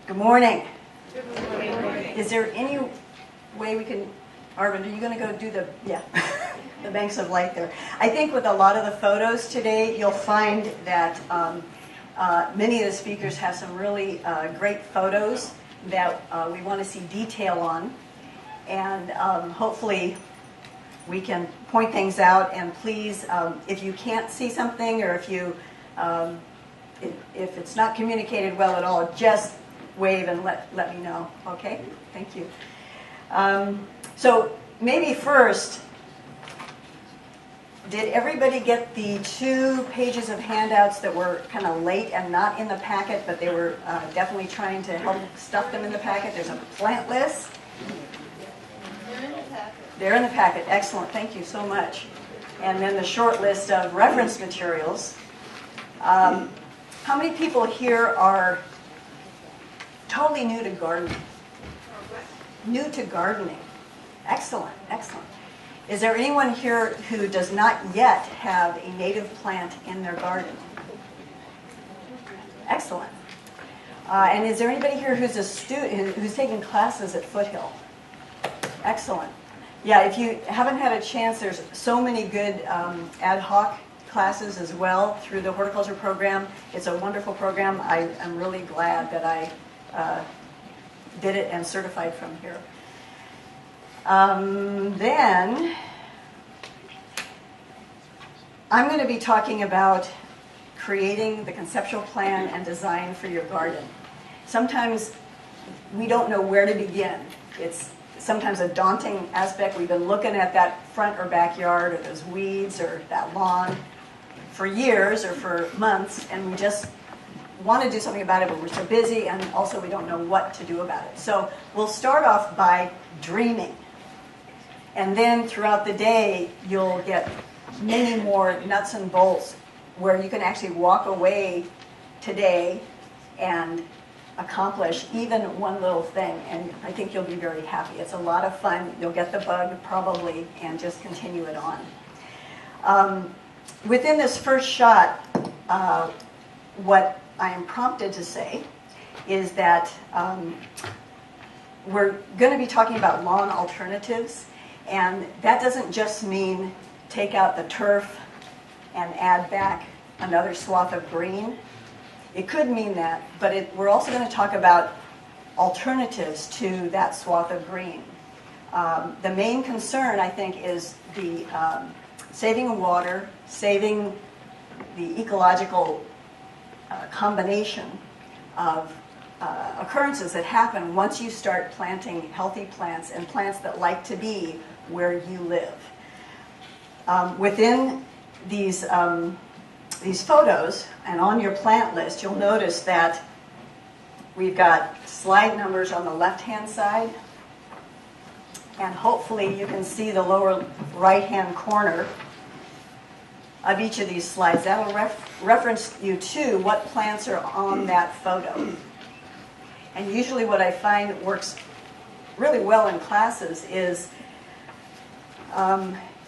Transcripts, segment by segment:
Good morning. Good morning. Is there any way we can, Arvind, are you going to go do the banks of light there? I think with a lot of the photos today, you'll find that many of the speakers have some really great photos that we want to see detail on. And hopefully we can point things out. And please, if you can't see something or if it's not communicated well at all, just wave and let me know. Okay? Thank you. So maybe first, did everybody get the 2 pages of handouts that were kind of late and not in the packet, but they were definitely trying to help stuff them in the packet? There's a plant list. They're in the packet. They're in the packet. Excellent. Thank you so much. And then the short list of reference materials. How many people here are totally new to gardening? New to gardening. Excellent, excellent. Is there anyone here who does not yet have a native plant in their garden? Excellent. And is there anybody here who's a student who's taking classes at Foothill? Excellent. Yeah, if you haven't had a chance, there's so many good ad hoc classes as well through the horticulture program. It's a wonderful program. I am really glad that I did it and certified from here. Then I'm going to be talking about creating the conceptual plan and design for your garden. Sometimes we don't know where to begin. It's sometimes a daunting aspect. We've been looking at that front or backyard or those weeds or that lawn for years or for months, and we just want to do something about it, but we're so busy, and also we don't know what to do about it. So we'll start off by dreaming. And then throughout the day, you'll get many more nuts and bolts where you can actually walk away today and accomplish even one little thing. And I think you'll be very happy. It's a lot of fun. You'll get the bug probably and just continue it on. Within this first shot, what I am prompted to say is that we're going to be talking about lawn alternatives. And that doesn't just mean take out the turf and add back another swath of green. It could mean that, but we're also going to talk about alternatives to that swath of green. The main concern, I think, is the saving water, saving the ecological combination of occurrences that happen once you start planting healthy plants and plants that like to be where you live. Within these photos and on your plant list, you'll notice that we've got slide numbers on the left-hand side, and hopefully you can see the lower right-hand corner of each of these slides. That will reference you to what plants are on that photo. And usually what I find works really well in classes is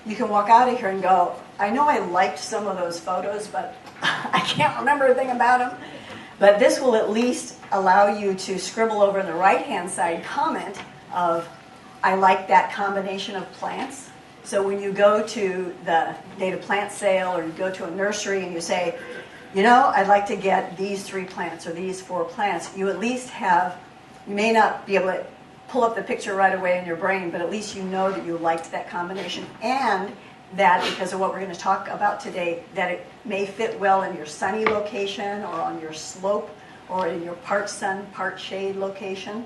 you can walk out of here and go, I know I liked some of those photos, but I can't remember a thing about them. But this will at least allow you to scribble over in the right-hand side comment of, I like that combination of plants. So when you go to the native plant sale or you go to a nursery and you say, you know, I'd like to get these 3 plants or these 4 plants, you at least have, you may not be able to pull up the picture right away in your brain, but at least you know that you liked that combination, and that, because of what we're going to talk about today, that it may fit well in your sunny location or on your slope or in your part sun, part shade location.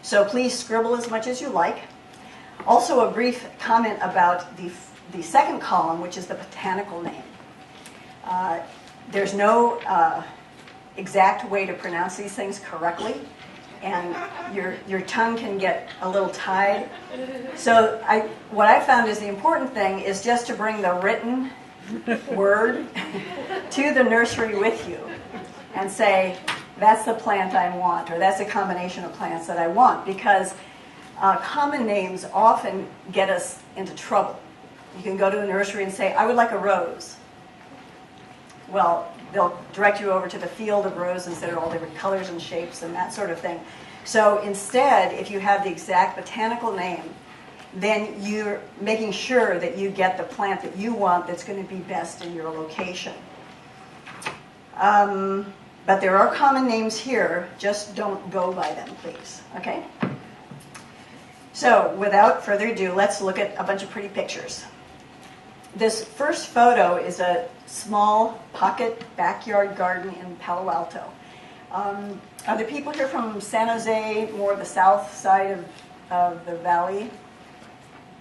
So please scribble as much as you like. Also, a brief comment about the second column, which is the botanical name. There's no exact way to pronounce these things correctly, and your tongue can get a little tied. So what I found is the important thing is just to bring the written word to the nursery with you and say, that's the plant I want, or that's a combination of plants that I want, because common names often get us into trouble. You can go to a nursery and say, I would like a rose. Well, they'll direct you over to the field of roses that are all different colors and shapes and that sort of thing. So instead, if you have the exact botanical name, then you're making sure that you get the plant that you want that's going to be best in your location. But there are common names here. Just don't go by them, please. Okay? So without further ado, let's look at a bunch of pretty pictures. This first photo is a small pocket backyard garden in Palo Alto. Are there people here from San Jose, more the south side of the valley?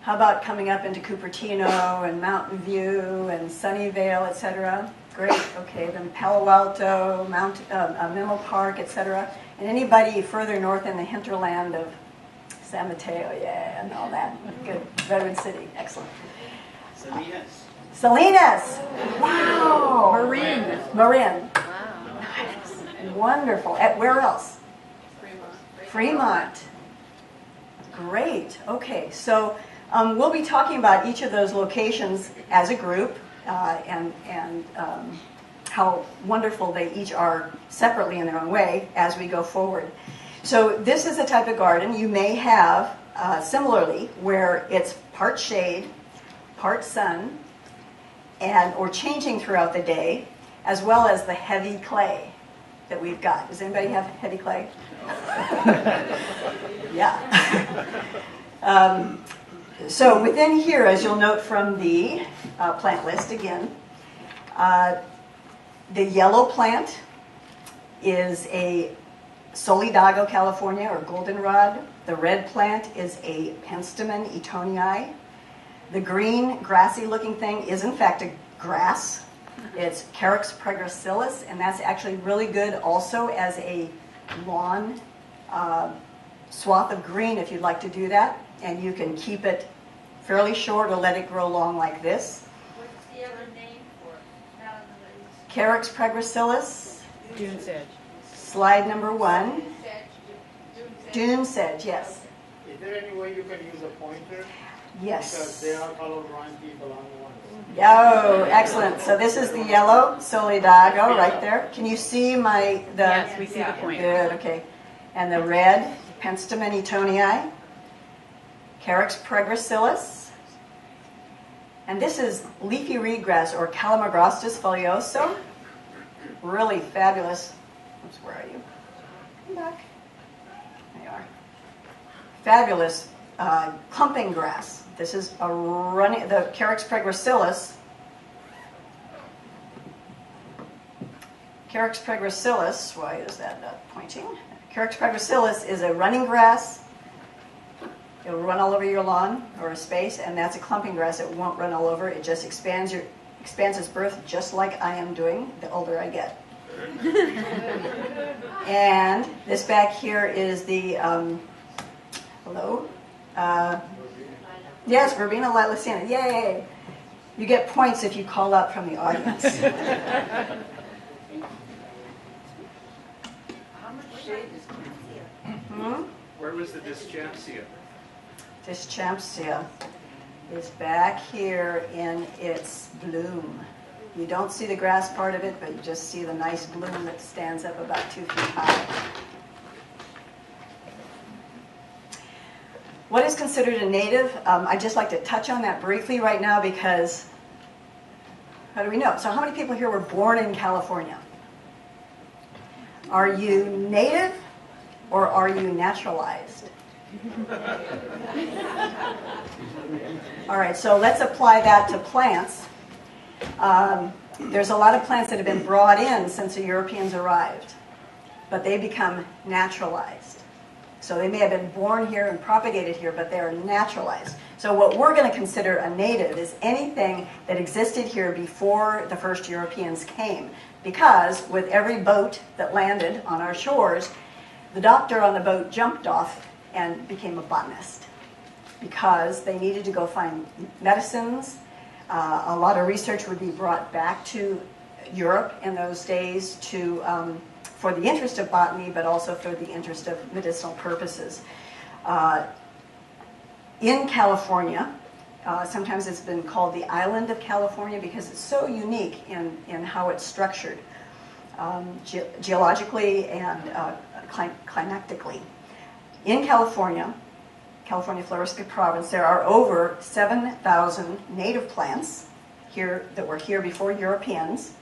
How about coming up into Cupertino and Mountain View and Sunnyvale, etc.? Great. Okay, then Palo Alto, Menlo Park, etc. And anybody further north in the hinterland of San Mateo, yeah, and all that. Good. Redwood City. Excellent. Salinas. Salinas. Wow. Marin. Marin. Wow. Nice. Wonderful. Where else? Fremont. Great. Okay, so we'll be talking about each of those locations as a group and how wonderful they each are separately in their own way as we go forward. So this is a type of garden you may have similarly where it's part shade, part sun, or changing throughout the day, as well as the heavy clay that we've got. Does anybody have heavy clay? Yeah. So within here, as you'll note from the plant list again, the yellow plant is a Solidago California, or goldenrod. The red plant is a Penstemon etonii. The green, grassy-looking thing is, in fact, a grass. It's Carex progressilis, and that's actually really good also as a lawn swath of green if you'd like to do that. And you can keep it fairly short or let it grow long like this. What's the other name for it? Now that Carex progressilis, Dune sedge. slide number 1. it's Dune sedge, yes. Is there any way you can use a pointer? Because Yes. they are colorblind people on the one. Oh, excellent. So this is the yellow Solidago right there. Can you see Yes, we see the point. Good, okay. And the red, Penstemon etonii, Carex progressilis. And this is leafy reedgrass, or Calamagrostis folioso. Really fabulous. Oops, where are you? Come back. There you are. Fabulous clumping grass. This is the Carex progressilis. Carex progressilis, why is that not pointing? Carex progressilis is a running grass. It'll run all over your lawn or a space, and that's a clumping grass. It won't run all over. It just expands its birth just like I am doing the older I get. And this back here is the, hello? Yes, Verbena lalicina. Yay! You get points if you call out from the audience. How much shade is Where was the Dischampsia? Dischampsia is back here in its bloom. You don't see the grass part of it, but you just see the nice bloom that stands up about 2 feet high. What is considered a native? I'd just like to touch on that briefly right now because how do we know? So how many people here were born in California? Are you native or are you naturalized? All right, so let's apply that to plants. There's a lot of plants that have been brought in since the Europeans arrived, but they become naturalized. So they may have been born here and propagated here, but they are naturalized. So what we're going to consider a native is anything that existed here before the first Europeans came. Because with every boat that landed on our shores, the doctor on the boat jumped off and became a botanist because they needed to go find medicines. A lot of research would be brought back to Europe in those days for the interest of botany, but also for the interest of medicinal purposes. In California, sometimes it's been called the island of California because it's so unique in how it's structured. geologically and climatically. In California, Floristic province, there are over 7,000 native plants here that were here before Europeans,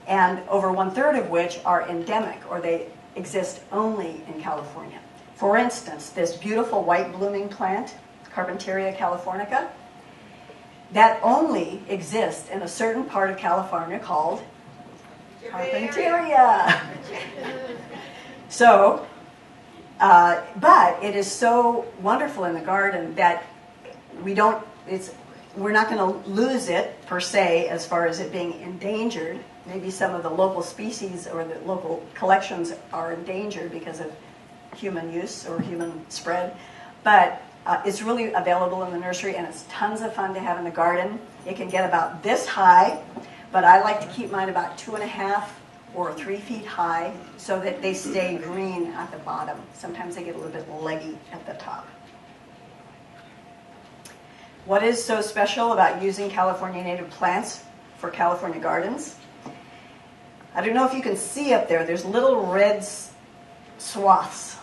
and over 1/3 of which are endemic, or they exist only in California. For instance, this beautiful white blooming plant, Carpentaria californica, that only exists in a certain part of California called Carpentaria. So, but it is so wonderful in the garden that we're not going to lose it per se as far as it being endangered. Maybe some of the local species or the local collections are endangered because of human use or human spread, but it's really available in the nursery, and it's tons of fun to have in the garden. It can get about this high, but I like to keep mine about 2.5 or 3 feet high so that they stay green at the bottom. Sometimes they get a little bit leggy at the top. What is so special about using California native plants for California gardens? I don't know if you can see up there, there's little red swaths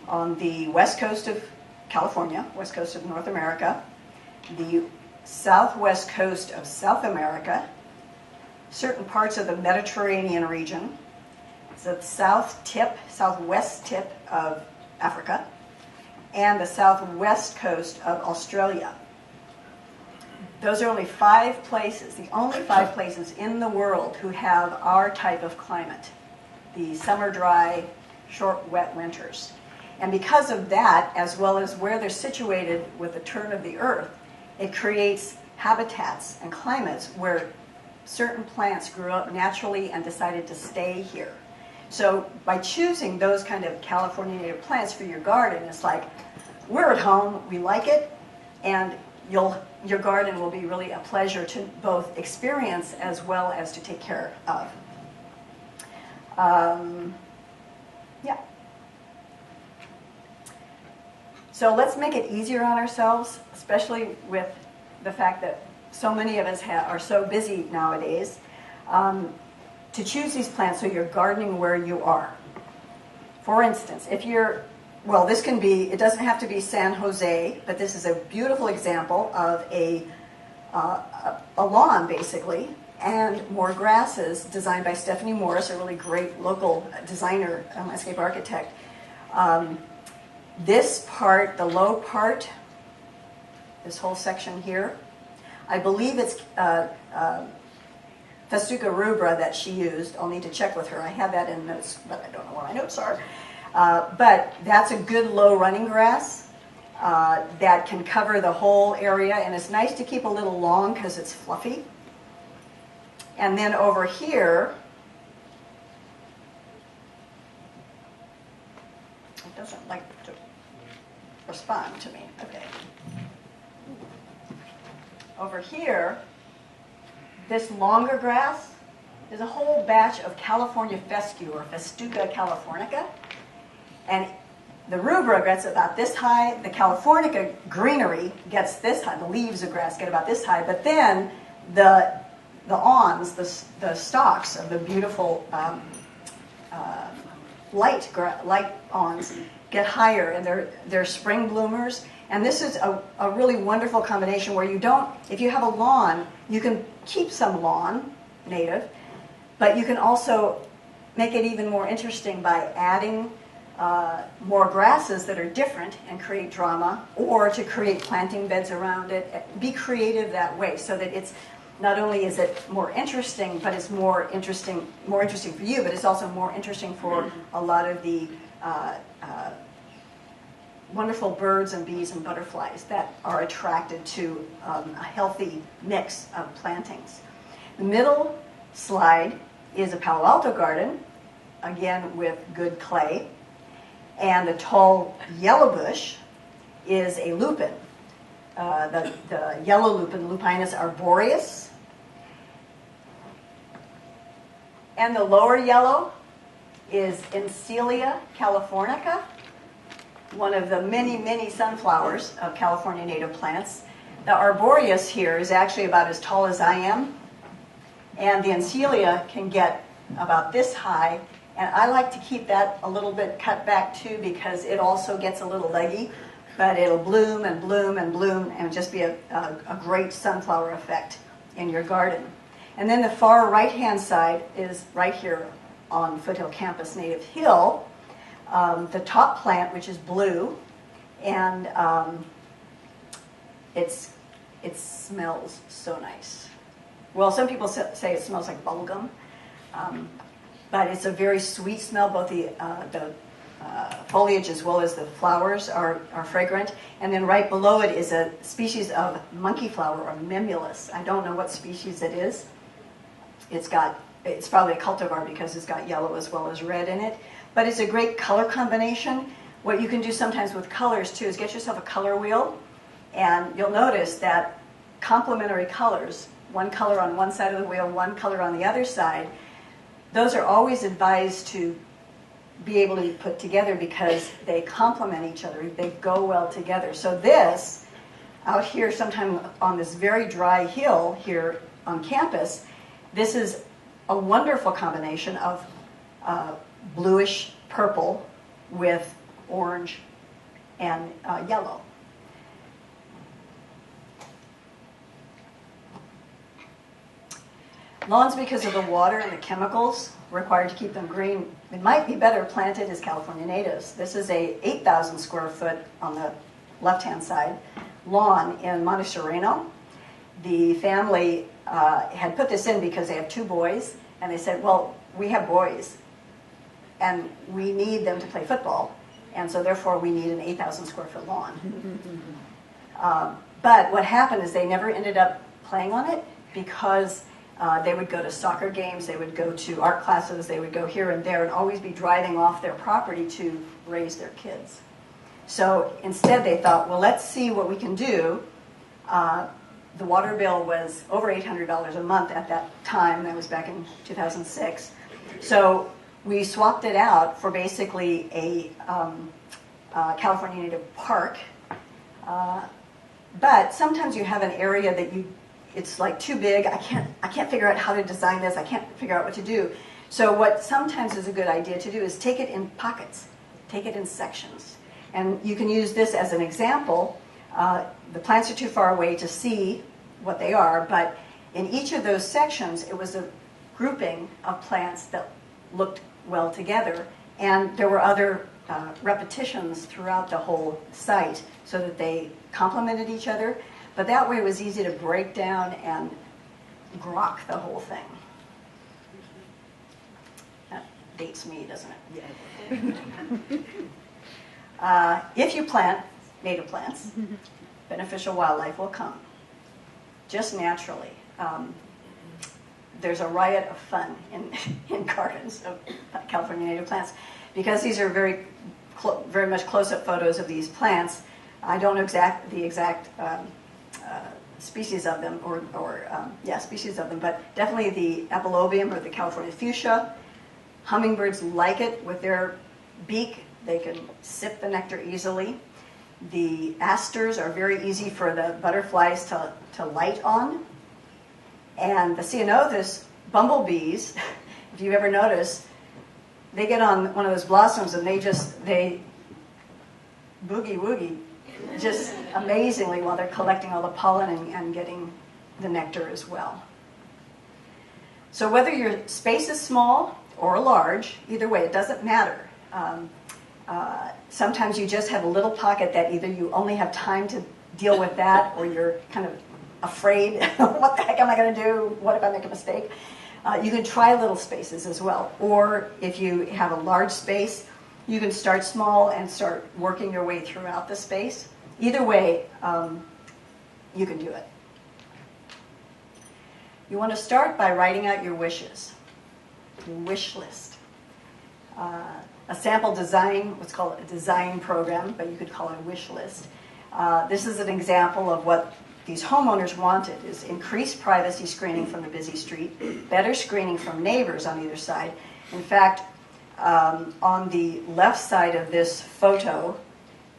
on the west coast of California, west coast of North America, the southwest coast of South America, certain parts of the Mediterranean region, the southwest tip of Africa, and the southwest coast of Australia. Those are only 5 places, the only 5 places in the world who have our type of climate, the summer dry, short, wet winters. And because of that, as well as where they're situated with the turn of the earth, it creates habitats and climates where certain plants grew up naturally and decided to stay here. So by choosing those kind of California native plants for your garden, it's like, we're at home, we like it, and your garden will be really a pleasure to both experience as well as to take care of. Yeah. So let's make it easier on ourselves, especially with the fact that so many of us are so busy nowadays, to choose these plants so you're gardening where you are. For instance, if you're, well, this can be, it doesn't have to be San Jose, but this is a beautiful example of a lawn, basically, and more grasses designed by Stephanie Morris, a really great local designer, landscape architect. This part, the low part, this whole section here, I believe it's Festuca rubra that she used. I'll need to check with her. I have that in notes, but I don't know where my notes are. But that's a good low running grass that can cover the whole area, and it's nice to keep a little long because it's fluffy. And then over here, it doesn't like to respond to me. Okay. Over here, this longer grass, there's a whole batch of California fescue or Festuca californica. And the rubra gets about this high. The californica greenery gets this high. The leaves of grass get about this high. But then the awns, the stalks of the beautiful light awns get higher, and they're spring bloomers. And this is a really wonderful combination where you don't, if you have a lawn, you can keep some lawn, native, but you can also make it even more interesting by adding more grasses that are different and create drama, or to create planting beds around it. Be creative that way so that it's not only is it more interesting, but it's more interesting for you, but it's also more interesting for a lot of the wonderful birds and bees and butterflies that are attracted to a healthy mix of plantings. The middle slide is a Palo Alto garden, again with good clay, and the tall yellow bush is a lupin. The yellow lupin, Lupinus arboreus. And the lower yellow is Encelia californica, one of the many, many sunflowers of California native plants. The arboreus here is actually about as tall as I am, and the Encelia can get about this high, and I like to keep that a little bit cut back too because it also gets a little leggy, but it'll bloom and bloom and bloom and just be a great sunflower effect in your garden. And then the far right-hand side is right here on Foothill Campus Native Hill, the top plant, which is blue, and it smells so nice. Well, some people say it smells like bubblegum, but it's a very sweet smell. Both the foliage as well as the flowers are fragrant. And then right below it is a species of monkey flower, or mimulus. I don't know what species it is. It's probably a cultivar because it's got yellow as well as red in it. But it's a great color combination. What you can do sometimes with colors too is get yourself a color wheel, and you'll notice that complementary colors, one color on one side of the wheel, one color on the other side, those are always advised to be able to be put together because they complement each other. They go well together. So this, out here sometime on this very dry hill here on campus, this is a wonderful combination of bluish purple with orange and yellow. Lawns, because of the water and the chemicals required to keep them green, it might be better planted as California natives. This is a 8,000 square foot on the left-hand side lawn in Monte Sereno. The family had put this in because they have 2 boys, and they said, well, we have boys, and we need them to play football, and so therefore we need an 8,000 square foot lawn. But what happened is they never ended up playing on it because they would go to soccer games, they would go to art classes, they would go here and there and always be driving off their property to raise their kids. So instead they thought, well, let's see what we can do. The water bill was over $800 a month at that time. That was back in 2006. So we swapped it out for basically a California native park. But sometimes you have an area that it's like too big. I can't figure out how to design this. I can't figure out what to do. So what sometimes is a good idea to do is take it in pockets, take it in sections. And you can use this as an example. The plants are too far away to see what they are, but in each of those sections, it was a grouping of plants that looked well together. And there were other repetitions throughout the whole site so that they complemented each other. But that way it was easy to break down and grok the whole thing. That dates me, doesn't it? Yeah. If you plant native plants, beneficial wildlife will come, just naturally. There's a riot of fun in gardens of California native plants because these are very much close-up photos of these plants. I don't know the exact species of them, species of them, but definitely the epilobium or the California fuchsia. Hummingbirds like it with their beak. They can sip the nectar easily. The asters are very easy for the butterflies to light on. And the ceanothus bumblebees, if you ever notice, they get on one of those blossoms and they boogie-woogie just amazingly while they're collecting all the pollen and getting the nectar as well. So whether your space is small or large, either way, it doesn't matter. Sometimes you just have a little pocket that either you only have time to deal with that or you're kind of afraid, what the heck am I going to do? What if I make a mistake? You can try little spaces as well. Or if you have a large space, you can start small and start working your way throughout the space. Either way, you can do it. You want to start by writing out your wishes, your wish list. A sample design, what's called a design program, but you could call it a wish list. This is an example of what these homeowners wanted, is increased privacy screening from the busy street, better screening from neighbors on either side. In fact, on the left side of this photo,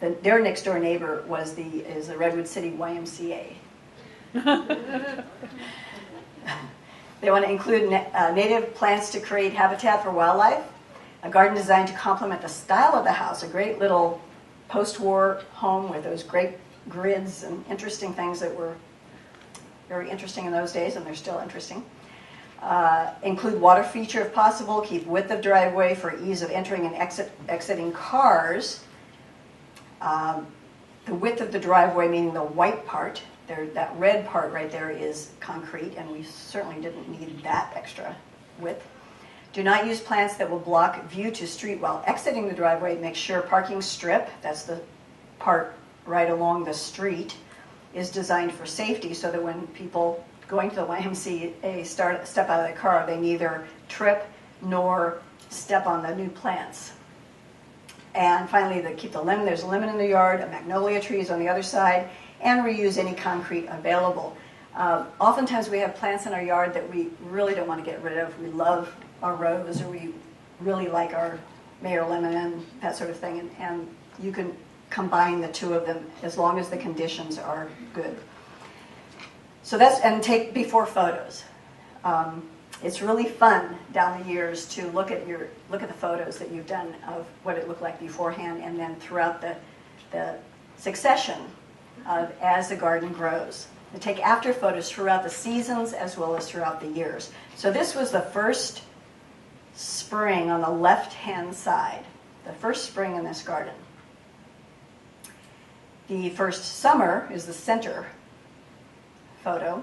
their next door neighbor is the Redwood City YMCA. They want to include native plants to create habitat for wildlife, a garden designed to complement the style of the house, a great little post-war home with those great grids and interesting things that were very interesting in those days, and they're still interesting. Include water feature if possible, keep width of driveway for ease of entering and exiting cars. The width of the driveway, meaning the white part, that red part right there is concrete, and we certainly didn't need that extra width. Do not use plants that will block view to street while exiting the driveway. Make sure parking strip, that's the part right along the street, is designed for safety so that when people going to the YMCA step out of the car, they neither trip nor step on the new plants. And finally, keep the lemon. There's a lemon in the yard, a magnolia tree is on the other side, and reuse any concrete available. Oftentimes we have plants in our yard that we really don't want to get rid of. We love our rose, or we really like our Mayor lemon and that sort of thing. And you can combine the two of them as long as the conditions are good. So and take before photos. It's really fun down the years to look at the photos that you've done of what it looked like beforehand, and then throughout the succession as the garden grows. And take after photos throughout the seasons as well as throughout the years. So this was the first spring on the left-hand side, the first spring in this garden. The first summer is the center photo.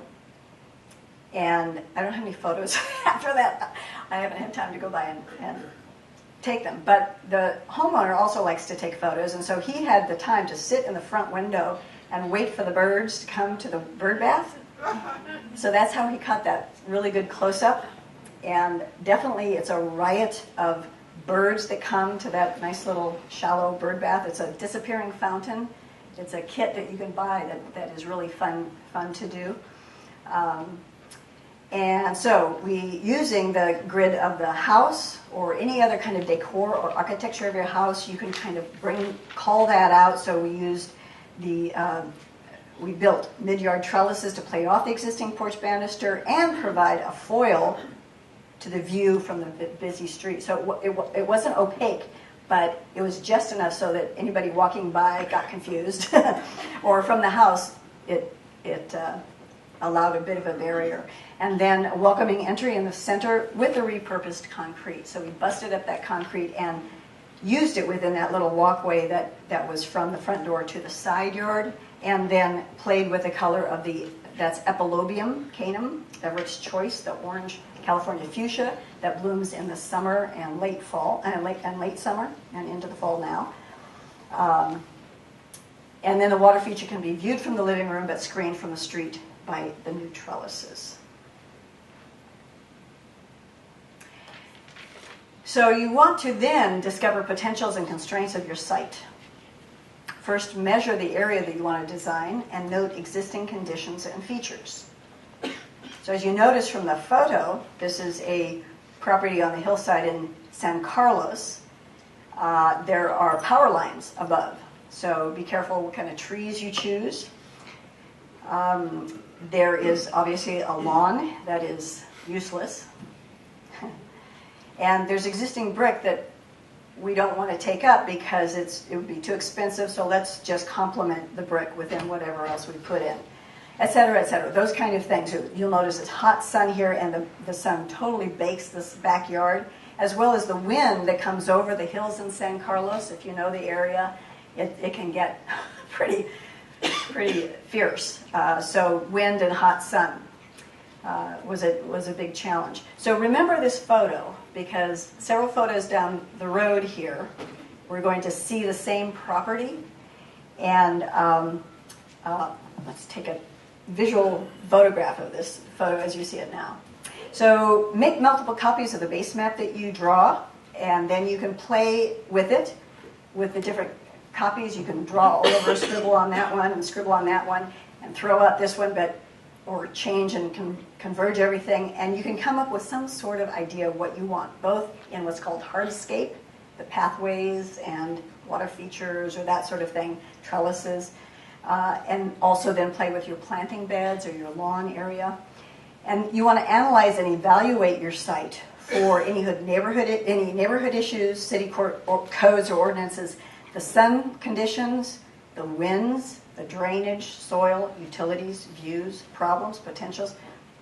And I don't have any photos after that. I haven't had time to go by and take them. But the homeowner also likes to take photos, and so he had the time to sit in the front window and wait for the birds to come to the bird bath. So that's how he caught that really good close-up. And definitely it's a riot of birds that come to that nice little shallow bird bath. It's a disappearing fountain. It's a kit that you can buy that is really fun to do. And so using the grid of the house or any other kind of decor or architecture of your house, you can kind of call that out. So we used we built mid-yard trellises to play off the existing porch banister and provide a foil to the view from the busy street. So it wasn't opaque, but it was just enough so that anybody walking by got confused, or from the house, it allowed a bit of a barrier. And then a welcoming entry in the center with the repurposed concrete. So we busted up that concrete and used it within that little walkway that was from the front door to the side yard, and then played with the color of that's Epilobium canum, Everett's Choice, the orange California fuchsia that blooms in the summer and late fall, and late summer and into the fall now. And then the water feature can be viewed from the living room but screened from the street by the new trellises. So you want to then discover potentials and constraints of your site. First, measure the area that you want to design and note existing conditions and features. So as you notice from the photo, this is a property on the hillside in San Carlos. There are power lines above, so be careful what kind of trees you choose. There is obviously a lawn that is useless. And there's existing brick that we don't want to take up because it would be too expensive, so let's just complement the brick within whatever else we put in, et cetera, et cetera. Those kind of things. You'll notice it's hot sun here, and the sun totally bakes this backyard, as well as the wind that comes over the hills in San Carlos. If you know the area, it can get pretty fierce. So wind and hot sun was a big challenge. So remember this photo, because several photos down the road here, we're going to see the same property. And let's take a visual photograph of this photo as you see it now. So make multiple copies of the base map that you draw, and then you can play with it with the different copies. You can draw all over, scribble on that one, and scribble on that one, and throw out this one, or change and converge everything, and you can come up with some sort of idea of what you want, both in what's called hardscape, the pathways and water features or that sort of thing, trellises, and also then play with your planting beds or your lawn area. And you want to analyze and evaluate your site for any neighborhood issues, city codes or ordinances, the sun conditions, the winds, the drainage, soil, utilities, views, problems, potentials,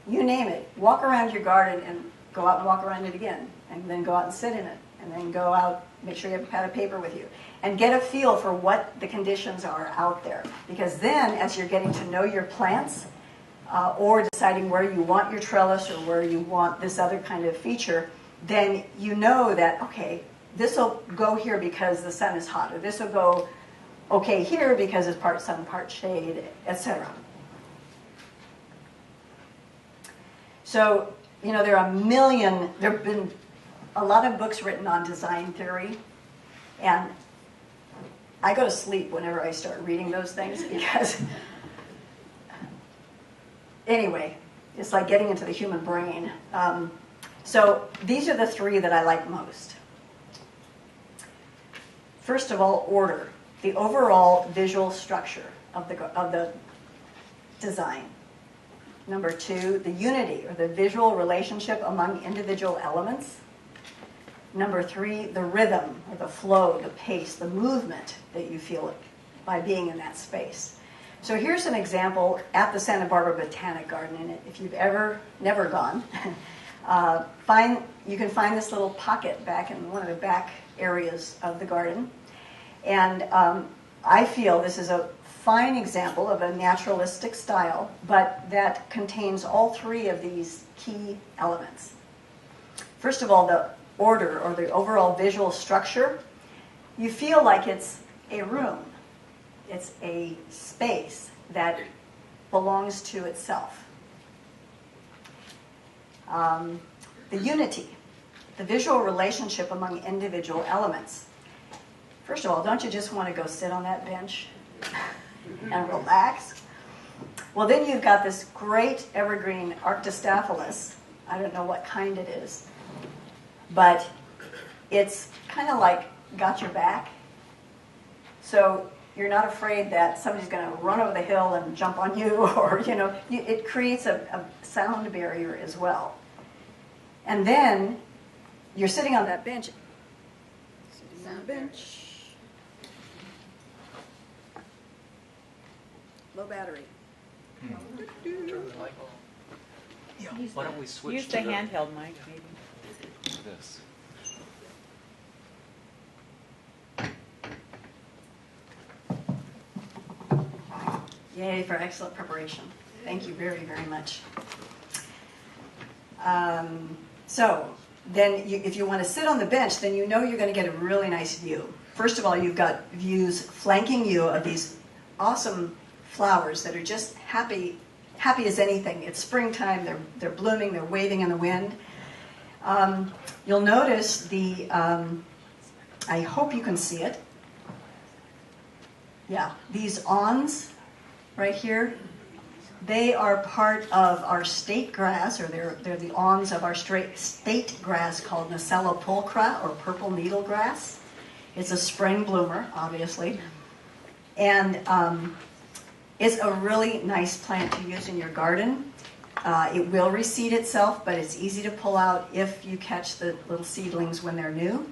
you name it. Walk around your garden and go out and walk around it again, and then go out and sit in it, and then go out, make sure you have a pad of paper with you, and get a feel for what the conditions are out there. Because then, as you're getting to know your plants, or deciding where you want your trellis or where you want this other kind of feature, then you know that, okay, this will go here because the sun is hot, or this will go okay here because it's part sun, part shade, etc. So, you know, there have been a lot of books written on design theory, and I go to sleep whenever I start reading those things because, anyway, it's like getting into the human brain. So these are the three that I like most. First of all, order, the overall visual structure of the design. Number two, the unity, or the visual relationship among individual elements. Number three, the rhythm, or the flow, the pace, the movement that you feel by being in that space. So here's an example at the Santa Barbara Botanic Garden. And if you've never gone, you can find this little pocket back in one of the back areas of the garden. And I feel this is a fine example of a naturalistic style, but that contains all three of these key elements. First of all, the order, or the overall visual structure. You feel like it's a room. It's a space that belongs to itself. The unity, the visual relationship among individual elements. First of all, don't you just want to go sit on that bench and relax? Well, then you've got this great evergreen Arctostaphylos. I don't know what kind it is, but it's kind of like got your back. So you're not afraid that somebody's going to run over the hill and jump on you, or, you know, it creates a sound barrier as well. And then you're sitting on that bench. Sitting on the bench. Low battery. Why don't we switch Use to the handheld mic, maybe. this? Yay for excellent preparation. Thank you very, very much. So then if you want to sit on the bench, then you know you're going to get a really nice view. First of all, you've got views flanking you of these awesome flowers that are just happy as anything. It's springtime, they're blooming, they're waving in the wind. You'll notice I hope you can see it. Yeah, these awns right here, they are part of our state grass, or they're the awns of our state grass called Nacella pulchra, or purple needle grass. It's a spring bloomer, obviously. And it's a really nice plant to use in your garden. It will reseed itself, but it's easy to pull out if you catch the little seedlings when they're new.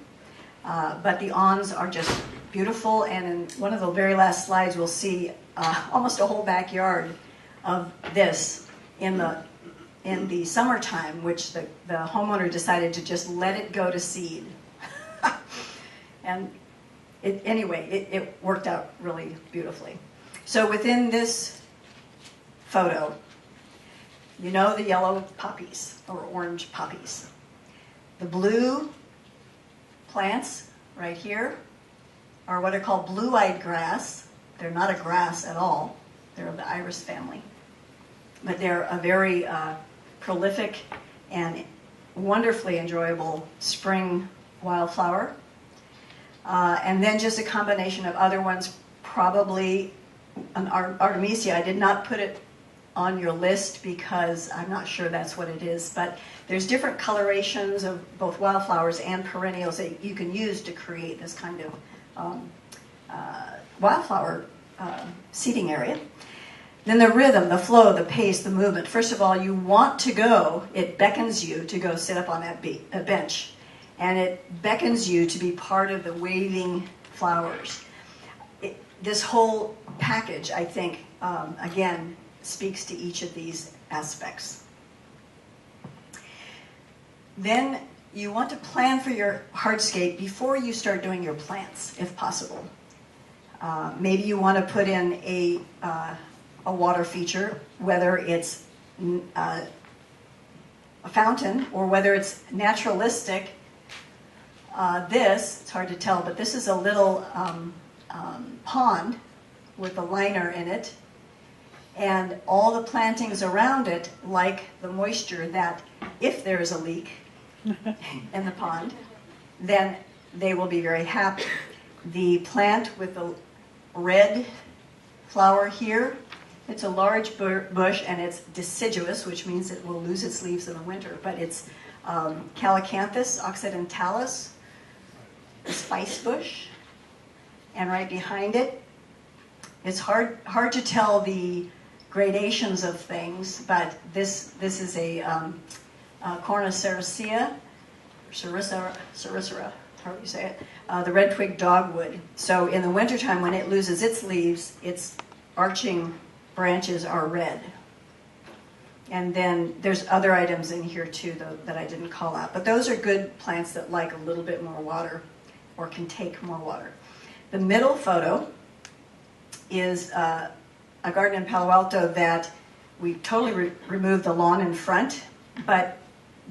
But the awns are just beautiful, and in one of the very last slides we'll see almost a whole backyard of this in the summertime, which the homeowner decided to just let it go to seed. And it worked out really beautifully. So within this photo, you know the yellow poppies or orange poppies. The blue plants right here are what are called blue-eyed grass. They're not a grass at all. They're of the iris family. But they're a very prolific and wonderfully enjoyable spring wildflower. And then just a combination of other ones, probably an Artemisia. I did not put it on your list because I'm not sure that's what it is, but there's different colorations of both wildflowers and perennials that you can use to create this kind of wildflower seeding area. Then the rhythm, the flow, the pace, the movement. First of all, you want to go, it beckons you to go sit up on that bench. And it beckons you to be part of the waving flowers. This whole package, I think, again, speaks to each of these aspects. Then you want to plan for your hardscape before you start doing your plants, if possible. Maybe you want to put in a water feature, whether it's a fountain or whether it's naturalistic. It's hard to tell, but this is a little pond with a liner in it, and all the plantings around it like the moisture that if there is a leak in the pond, then they will be very happy. The plant with the red flower here, it's a large bush and it's deciduous, which means it will lose its leaves in the winter, but it's Calycanthus occidentalis, the spice bush, and right behind it, it's hard to tell the gradations of things, but this is a Cornoceracea, Cericera, how do you say it? The red twig dogwood. So in the wintertime, when it loses its leaves, its arching branches are red. And then there's other items in here too, though, that I didn't call out. But those are good plants that like a little bit more water or can take more water. The middle photo is a garden in Palo Alto that we totally removed the lawn in front, but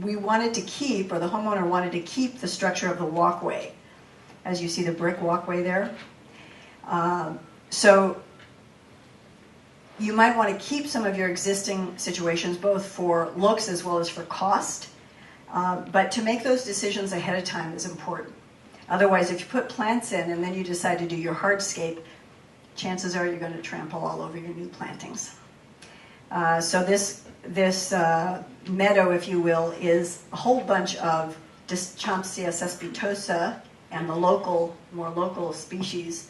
we wanted to keep, or the homeowner wanted to keep, the structure of the walkway. As you see the brick walkway there. So you might want to keep some of your existing situations, both for looks as well as for cost. But to make those decisions ahead of time is important. Otherwise, if you put plants in and then you decide to do your hardscape, chances are you're going to trample all over your new plantings. So this meadow, if you will, is a whole bunch of Dischampsia cespitosa and the more local species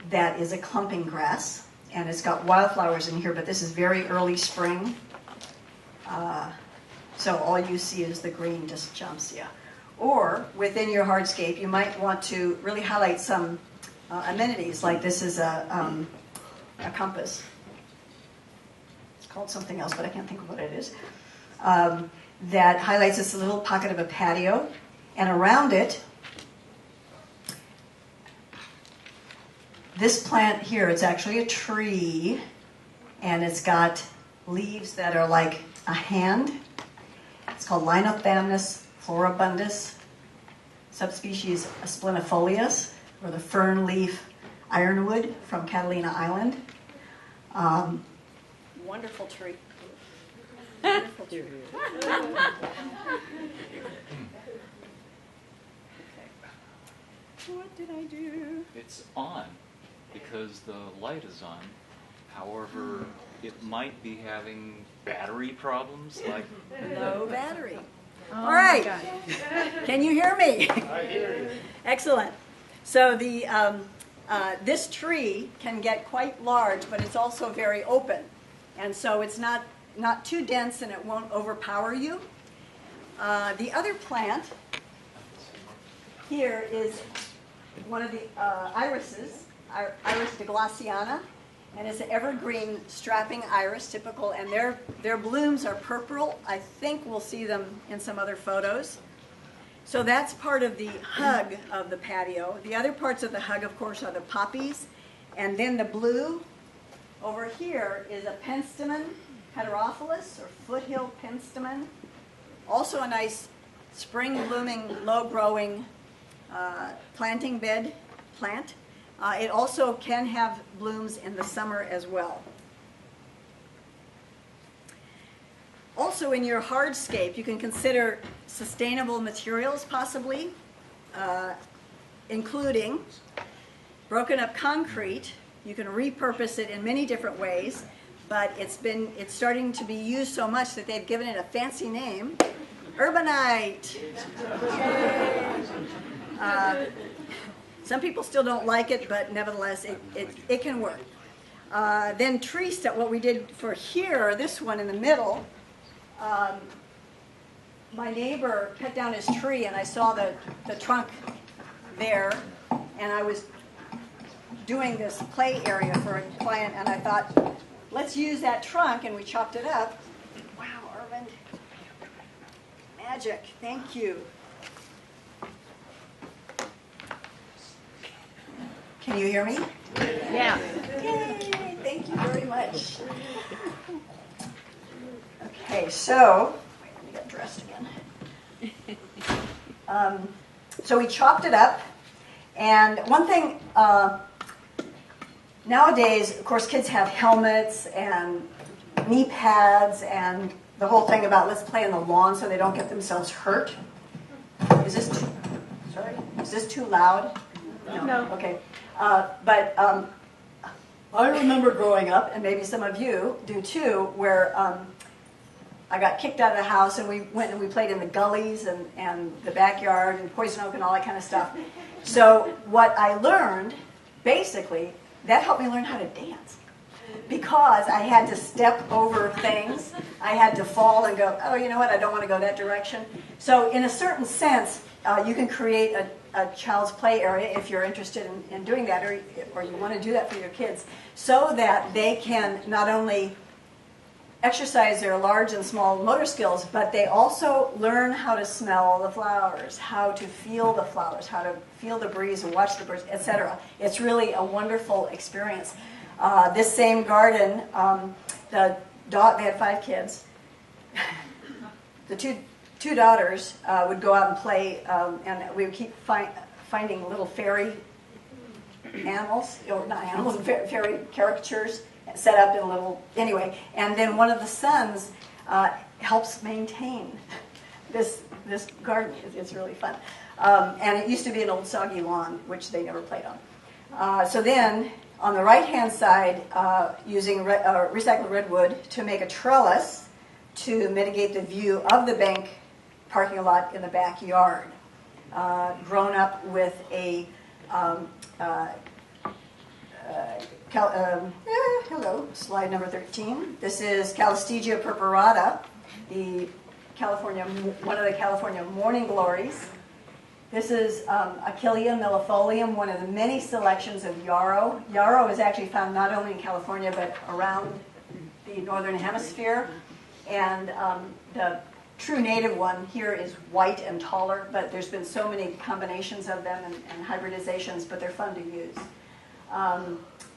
that is a clumping grass. And it's got wildflowers in here, but this is very early spring. So all you see is the green Dischampsia. Or within your hardscape, you might want to really highlight some amenities, like this is a compass. It's called something else, but I can't think of what it is. That highlights this little pocket of a patio, and around it, this plant here, it's actually a tree, and it's got leaves that are like a hand. It's called Linothamnus floribundus, subspecies Splenifolius, or the fern leaf ironwood from Catalina Island. Wonderful tree. Wonderful tree. What did I do? It's on because the light is on. However, it might be having battery problems, like Low battery. Oh, All right. my God. Can you hear me? I hear you. Excellent. So this tree can get quite large, but it's also very open. And so it's not too dense and it won't overpower you. The other plant here is one of the irises, Iris deglaciana, and it's an evergreen strapping iris, typical, and their blooms are purple. I think we'll see them in some other photos. So that's part of the hug of the patio. The other parts of the hug, of course, are the poppies, and then the blue over here is a penstemon heterophilus, or foothill penstemon. Also a nice spring-blooming, low-growing planting bed plant. It also can have blooms in the summer as well. Also in your hardscape, you can consider sustainable materials possibly, including broken up concrete. You can repurpose it in many different ways, but it's starting to be used so much that they've given it a fancy name, urbanite. Some people still don't like it, but nevertheless, it can work. Then tree stuff, what we did for here, this one in the middle, my neighbor cut down his tree and I saw the trunk there, and I was doing this play area for a client, and I thought, let's use that trunk, and we chopped it up. Wow, Arvind, magic, thank you. Can you hear me? Yeah. Yay, thank you very much. Okay, so, wait, let me get dressed again. So we chopped it up, and one thing, nowadays, of course, kids have helmets and knee pads and the whole thing about let's play on the lawn so they don't get themselves hurt. Is this too loud? No. Okay. But I remember growing up, and maybe some of you do too, where I got kicked out of the house and we went and we played in the gullies and the backyard and poison oak and all that kind of stuff. So what I learned, basically, that helped me learn how to dance. Because I had to step over things, I had to fall and go, oh, you know what, I don't want to go that direction. So in a certain sense, you can create a child's play area if you're interested in doing that, or you want to do that for your kids, so that they can not only exercise their large and small motor skills, but they also learn how to smell the flowers, how to feel the flowers, how to feel the breeze and watch the birds, etc. It's really a wonderful experience. This same garden, they had 5 kids. The two daughters would go out and play, and we would keep finding little fairy animals, or not animals, fairy caricatures set up in a little, anyway. And then one of the sons helps maintain this garden. It's really fun. And it used to be an old soggy lawn, which they never played on. So then, on the right-hand side, using recycled redwood to make a trellis to mitigate the view of the bank parking lot in the backyard. Grown up with a hello, slide number 13. This is Calistegia purpurata, one of the California morning glories. This is Achillea millefolium, one of the many selections of yarrow. Yarrow is actually found not only in California but around the northern hemisphere. And the true native one here is white and taller, but there's been so many combinations of them and hybridizations, but they're fun to use.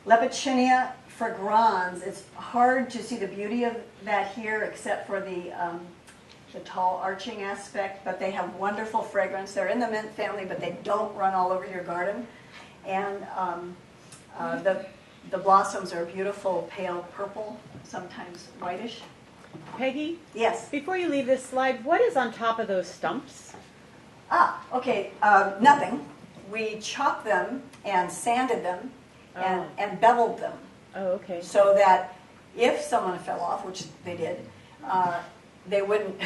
Lepidopteronia fragrans, it's hard to see the beauty of that here except for the tall arching aspect, but they have wonderful fragrance. They're in the mint family, but they don't run all over your garden. And the blossoms are beautiful pale purple, sometimes whitish. Peggy? Yes? Before you leave this slide, what is on top of those stumps? Okay, nothing. We chopped them and sanded them and beveled them. Oh, okay. So that if someone fell off, which they did, they wouldn't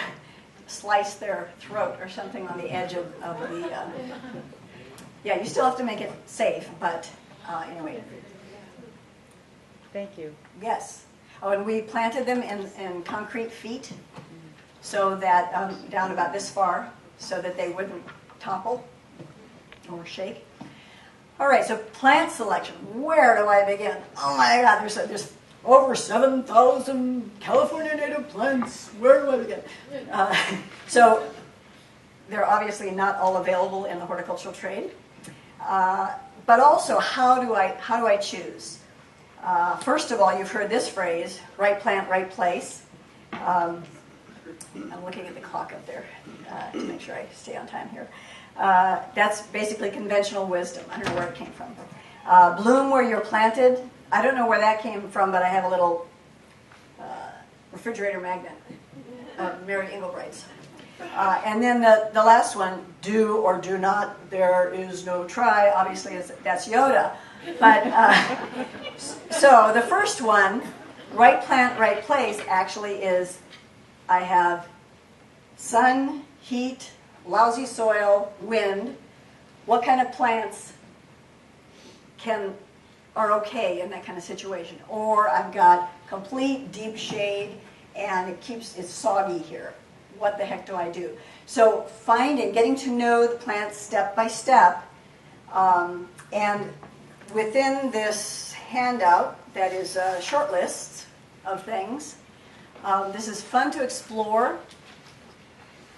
slice their throat or something on the edge of the... yeah, you still have to make it safe, but anyway. Thank you. Yes. Oh, and we planted them in concrete feet so that, down about this far, so that they wouldn't topple or shake. All right, so plant selection. Where do I begin? Oh my God, there's over 7,000 California native plants. Where do I begin? So they're obviously not all available in the horticultural trade. But also, how do I choose? First of all, you've heard this phrase, right plant, right place. I'm looking at the clock up there to make sure I stay on time here. That's basically conventional wisdom. I don't know where it came from. Bloom where you're planted. I don't know where that came from, but I have a little refrigerator magnet of Mary Englebright's. And then the last one, do or do not, there is no try. Obviously, that's Yoda. But so the first one, right plant, right place, actually is I have sun, heat, lousy soil, wind. What kind of plants can are okay in that kind of situation. Or I've got complete deep shade and it's soggy here. What the heck do I do? So getting to know the plants step by step, and within this handout that is short lists of things, this is fun to explore,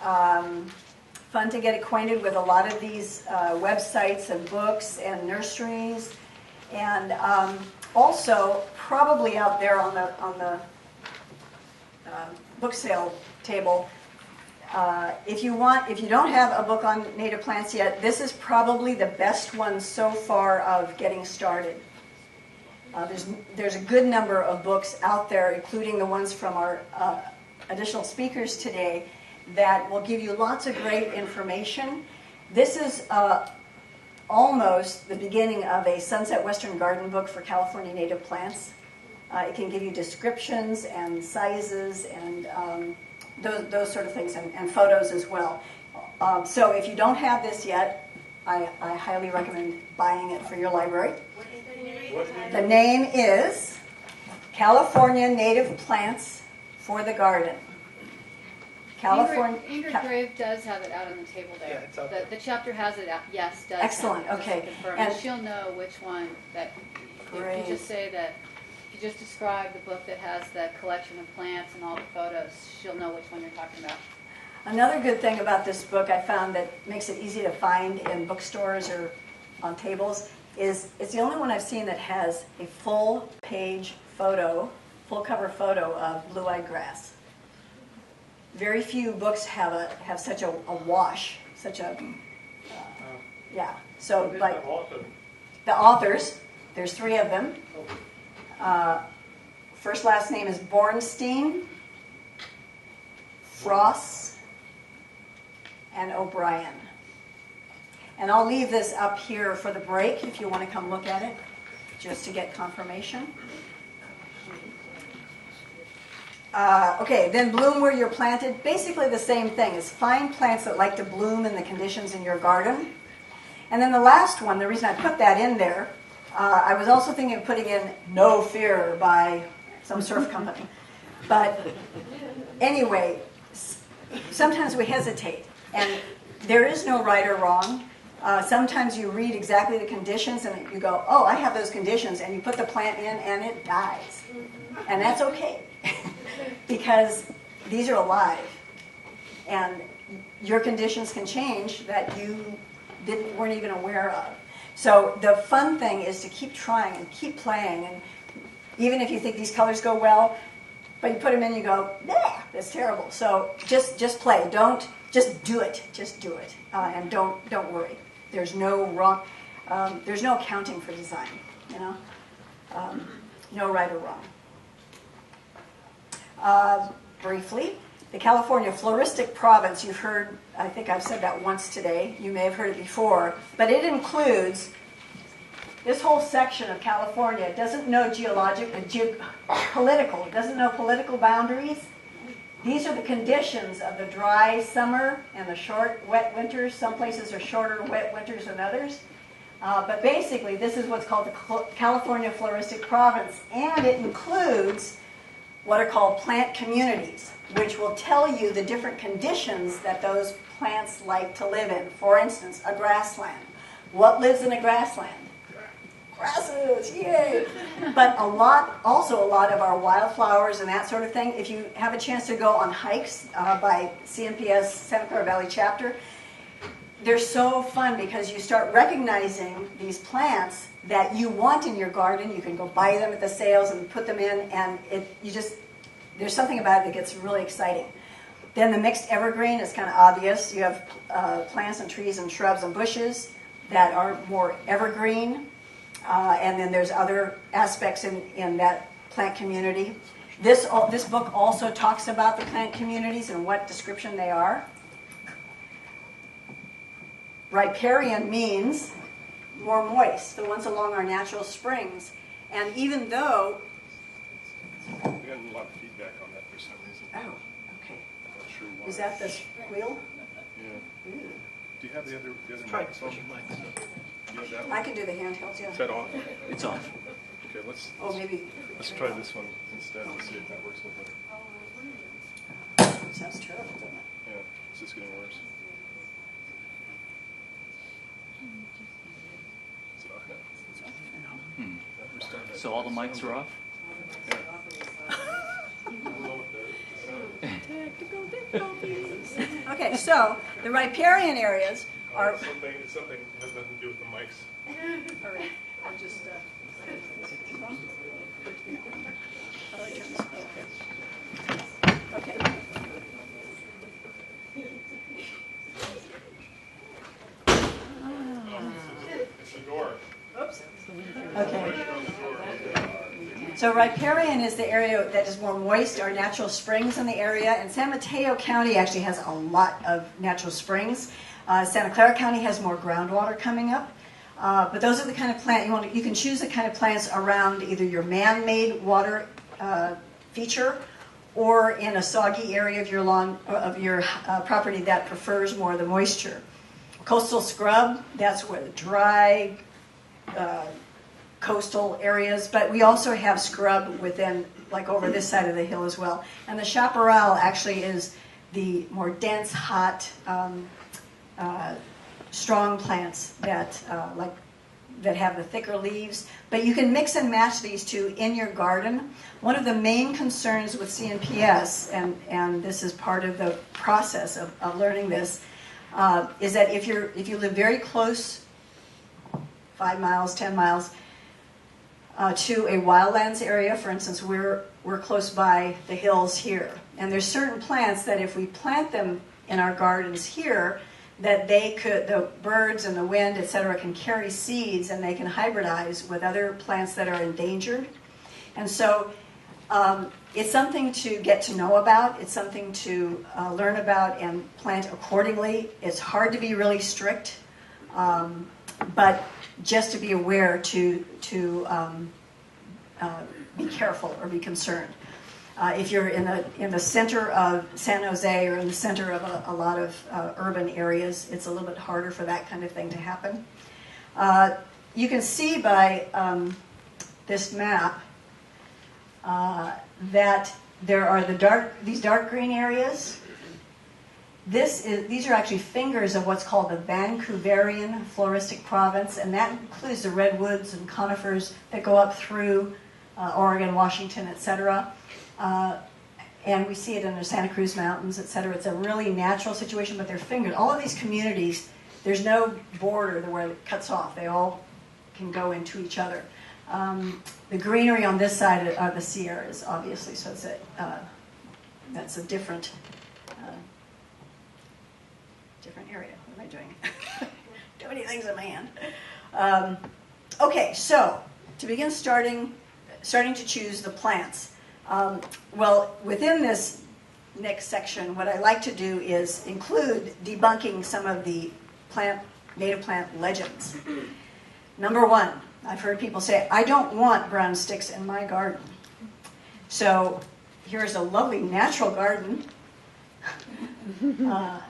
fun to get acquainted with a lot of these websites and books and nurseries, and also probably out there on the book sale table. If you don't have a book on native plants yet, this is probably the best one so far of getting started. There's a good number of books out there, including the ones from our additional speakers today, that will give you lots of great information. This is almost the beginning of a Sunset Western Garden book for California native plants. It can give you descriptions and sizes and those sort of things, and photos as well. So if you don't have this yet, I highly recommend buying it for your library. The name is California Native Plants for the Garden. California. Ingrid Grave does have it out on the table there. Yeah, it's out there. The chapter has it out. Yes, does. Excellent. Have it, just Okay. to confirm. And And she'll know which one that. Great. If you just say that, if you just describe the book that has the collection of plants and all the photos, she'll know which one you're talking about. Another good thing about this book I found that makes it easy to find in bookstores or on tables is it's the only one I've seen that has a full page photo, full cover photo of blue-eyed grass. Very few books have such a wash, such a, yeah. So like the authors, there's 3 of them. First last name is Bornstein, Frost, and O'Brien. And I'll leave this up here for the break if you want to come look at it, just to get confirmation. Okay, then bloom where you're planted. Basically the same thing. Is find plants that like to bloom in the conditions in your garden. And then the last one, the reason I put that in there, I was also thinking of putting in No Fear by some surf company. But anyway, sometimes we hesitate. And there is no right or wrong. Sometimes you read exactly the conditions and you go, oh, I have those conditions, and you put the plant in and it dies. And that's okay. Because these are alive. And your conditions can change that you weren't even aware of. So the fun thing is to keep trying and keep playing. And even if you think these colors go well, but you put them in, you go, nah, that's terrible. So just play. Just do it. Just do it. And don't worry. There's no wrong. There's no accounting for design. You know, no right or wrong. Briefly, the California Floristic Province, you've heard, I think I've said that once today, you may have heard it before, but it includes this whole section of California. It doesn't know political, it doesn't know political boundaries. These are the conditions of the dry summer and the short, wet winters. Some places are shorter, wet winters than others. But basically, this is what's called the California Floristic Province, and it includes what are called plant communities, which will tell you the different conditions that those plants like to live in. For instance, a grassland. What lives in a grassland? Grasses, yay! But also a lot of our wildflowers and that sort of thing. If you have a chance to go on hikes by CNPS Santa Clara Valley Chapter, they're so fun because you start recognizing these plants that you want in your garden. You can go buy them at the sales and put them in, and there's something about it that gets really exciting. Then the mixed evergreen is kind of obvious. You have plants and trees and shrubs and bushes that are more evergreen, and then there's other aspects in that plant community. This book also talks about the plant communities and what description they are. Riparian means more moist, the ones along our natural springs. And even though... We got a lot of feedback on that for some reason. Oh, okay. I'm not sure why. Is that the squeal? Yeah. Ooh. Do you have the other Try microphone? pushing mics. You have that I one? can do the handhelds, yeah. Is that on? It's off. Okay, let's Oh, maybe. try this one instead. Let's see if that works a little better. Sounds terrible, doesn't it? Yeah, it's just getting worse. Is it off now? Hmm. Restart that. So all the mics are off? Technical difficulties. Okay, so the riparian areas are. Something has nothing to do with the mics. All right, I'll just. Okay. It's the door. Oops. Okay. So riparian is the area that is more moist. There are natural springs in the area, and San Mateo County actually has a lot of natural springs. Santa Clara County has more groundwater coming up. But those are the kind of plant you can choose the kind of plants around either your man-made water feature or in a soggy area of your lawn of your property that prefers more of the moisture. Coastal scrub, that's where the dry coastal areas, but we also have scrub within, like over this side of the hill as well. And the chaparral actually is the more dense, hot, strong plants that that have the thicker leaves. But you can mix and match these two in your garden. One of the main concerns with CNPS, and this is part of the process of learning this, is that if you live very close, 5 miles, 10 miles, to a wildlands area, for instance, we're close by the hills here, and there's certain plants that if we plant them in our gardens here, that the birds and the wind, etc., can carry seeds and they can hybridize with other plants that are endangered. And so it's something to get to know about. It's something to learn about and plant accordingly. It's hard to be really strict, but just to be aware to be careful or be concerned. If you're in the center of San Jose or in the center of a lot of urban areas, it's a little bit harder for that kind of thing to happen. You can see by this map that there are these dark green areas. These are actually fingers of what's called the Vancouverian Floristic Province, and that includes the redwoods and conifers that go up through Oregon, Washington, etc. And we see it in the Santa Cruz Mountains, etc. It's a really natural situation, but they're fingered. All of these communities, there's no border where it cuts off. They all can go into each other. The greenery on this side are the Sierras, obviously, so it's that's a different area. What am I doing? Too many things in my hand. Okay, so to begin starting to choose the plants. Well, within this next section, what I like to do is include debunking some of the native plant legends. Number one, I've heard people say, I don't want brown sticks in my garden. So here's a lovely natural garden,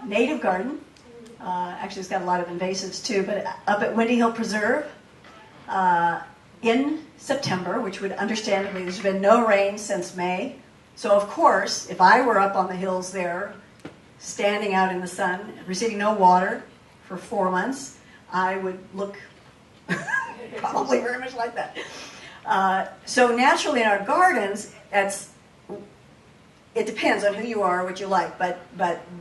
native garden. Actually, it's got a lot of invasives too, but up at Windy Hill Preserve, in September, which would understandably, there's been no rain since May. So of course, if I were up on the hills there, standing out in the sun, receiving no water for 4 months, I would look probably very much like that. So naturally in our gardens, it depends on who you are, what you like, but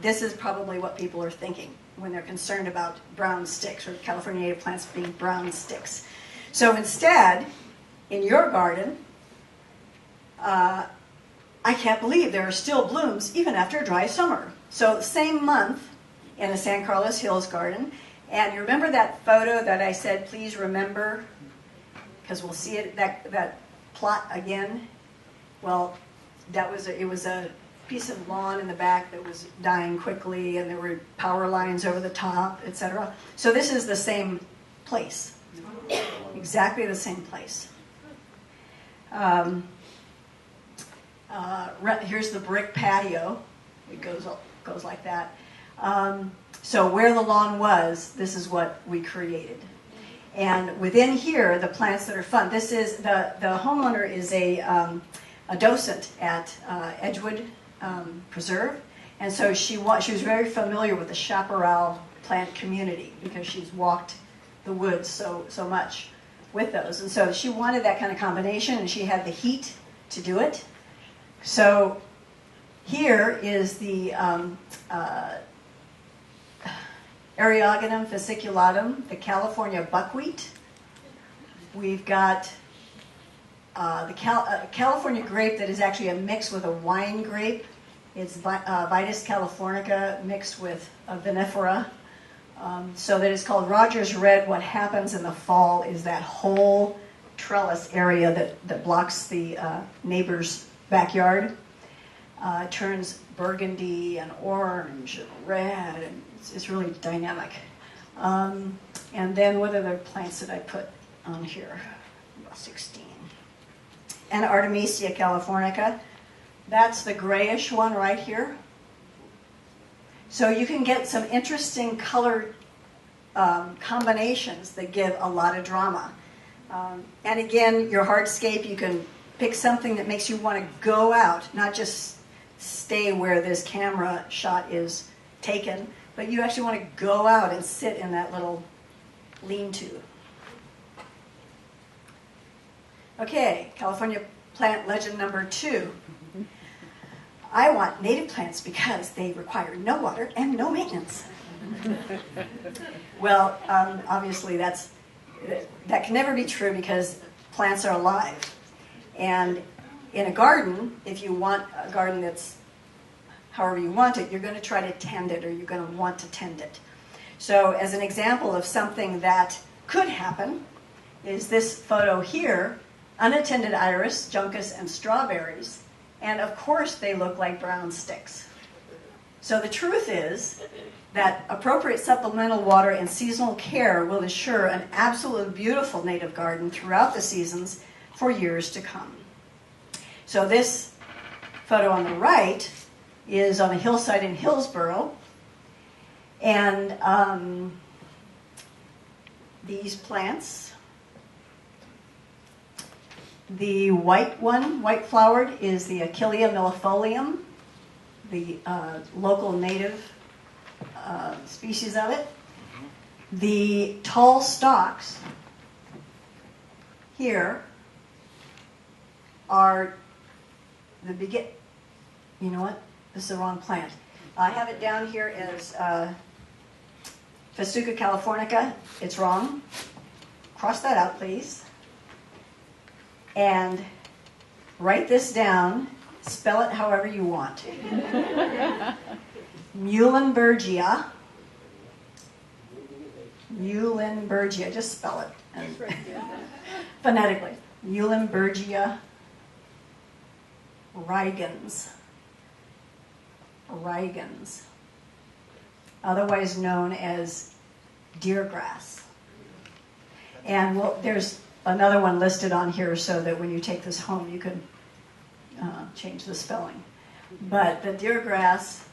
this is probably what people are thinking when they're concerned about brown sticks or California native plants being brown sticks. So instead, in your garden, I can't believe there are still blooms even after a dry summer. So same month in a San Carlos Hills garden. And you remember that photo that I said, please remember, because we'll see it that plot again? Well, it was a piece of lawn in the back that was dying quickly, and there were power lines over the top, etc. So this is the same place, exactly the same place. Here's the brick patio. It goes like that. So where the lawn was, this is what we created. And within here, the plants that are fun. This is the homeowner is a docent at Edgewood Preserve, and so she was very familiar with the chaparral plant community because she's walked the woods so much with those, and so she wanted that kind of combination, and she had the heat to do it. So here is the Eriogonum fasciculatum, the California buckwheat. We've got the California grape that is actually a mix with a wine grape. It's Vitis californica mixed with a vinifera. So that it's called Rogers Red. What happens in the fall is that whole trellis area that blocks the neighbor's backyard turns burgundy and orange and red, and it's really dynamic. And then what other plants did I put on here? About 16. And Artemisia californica. That's the grayish one right here. So you can get some interesting color combinations that give a lot of drama. And again, your hardscape, you can pick something that makes you want to go out, not just stay where this camera shot is taken, but you actually want to go out and sit in that little lean-to. Okay, California plant legend number 2. I want native plants because they require no water and no maintenance. Well, obviously that can never be true because plants are alive. And in a garden, if you want a garden that's however you want it, you're going to try to tend it, or you're going to want to tend it. So as an example of something that could happen is this photo here, unattended iris, juncus, and strawberries. And of course they look like brown sticks. So the truth is that appropriate supplemental water and seasonal care will ensure an absolutely beautiful native garden throughout the seasons for years to come. So this photo on the right is on a hillside in Hillsborough. And these plants, the white one, white flowered, is the Achillea millefolium, the local native species of it. The tall stalks here are the you know what? This is the wrong plant. I have it down here as Festuca californica. It's wrong. Cross that out, please. And write this down. Spell it however you want. Muhlenbergia. Muhlenbergia. Just spell it. Phonetically. Muhlenbergia rigans. Rigans. Otherwise known as deer grass. And there's another one listed on here so that when you take this home you can change the spelling. But the deer grass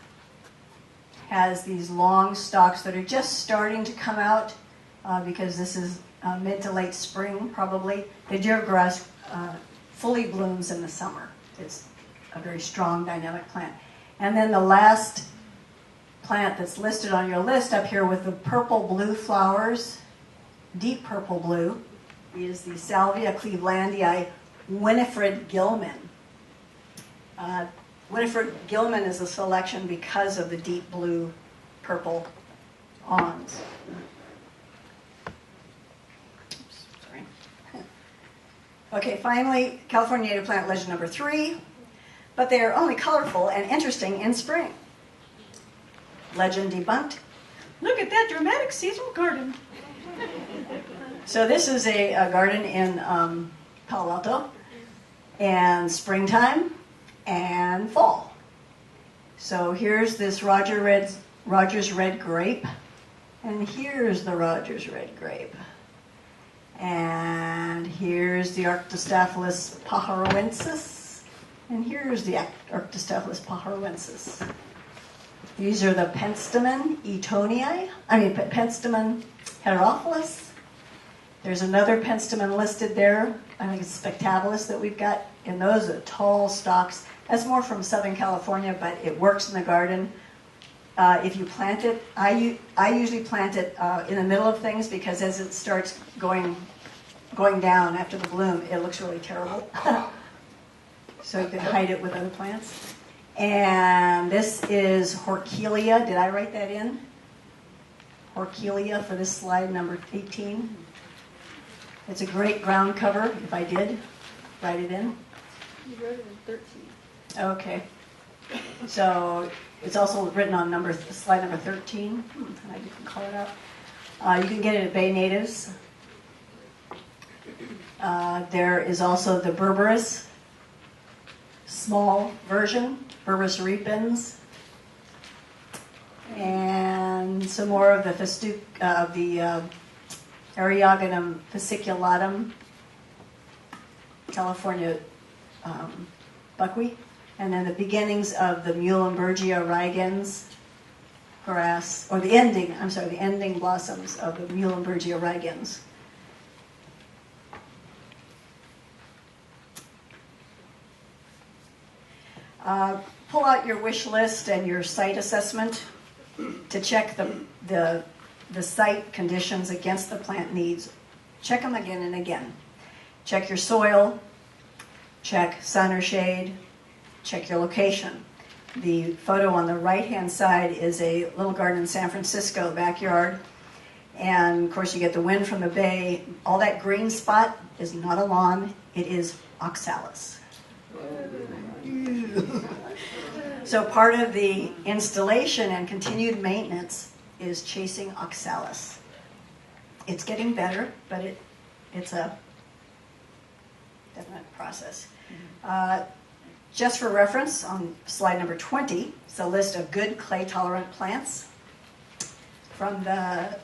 has these long stalks that are just starting to come out because this is mid to late spring probably. The deer grass fully blooms in the summer. It's a very strong dynamic plant. And then the last plant that's listed on your list up here with the purple-blue flowers, deep purple blue, is the Salvia clevelandii Winifred Gilman. Winifred Gilman is a selection because of the deep blue purple awns. Oops, sorry. Okay, finally, California native plant legend number 3, but they are only colorful and interesting in spring. Legend debunked. Look at that dramatic seasonal garden. So this is a garden in Palo Alto, and springtime and fall. So here's this Rogers Red grape, and here's the Rogers Red grape. And here's the Arctostaphylos pajaroensis, and here's the Arctostaphylos pajaroensis. These are the Penstemon heterophilus, There's another penstemon listed there. I think it's Spectabilis that we've got. And those are tall stalks. That's more from Southern California, but it works in the garden. If you plant it, I usually plant it in the middle of things because as it starts going down after the bloom, it looks really terrible. So you can hide it with other plants. And this is Horkelia. Did I write that in? Horkelia for this slide number 18. It's a great ground cover, if I did write it in. You wrote it in 13. Okay. So it's also written on slide number 13. I didn't call it out. You can get it at Bay Natives. There is also the Berberis, small version, Berberis repens, and some more of the Eriogonum fasciculatum, California buckwheat, and then the beginnings of the Muhlenbergia rigens, or the ending blossoms of the Muhlenbergia rigens. Pull out your wish list and your site assessment to check the site conditions against the plant needs. Check them again and again. Check your soil, check sun or shade, check your location. The photo on the right-hand side is a little garden in San Francisco backyard. And, of course, you get the wind from the bay. All that green spot is not a lawn. It is oxalis. So part of the installation and continued maintenance is chasing oxalis. It's getting better, but it's a definite process. Just for reference, on slide number 20, it's a list of good clay-tolerant plants. From the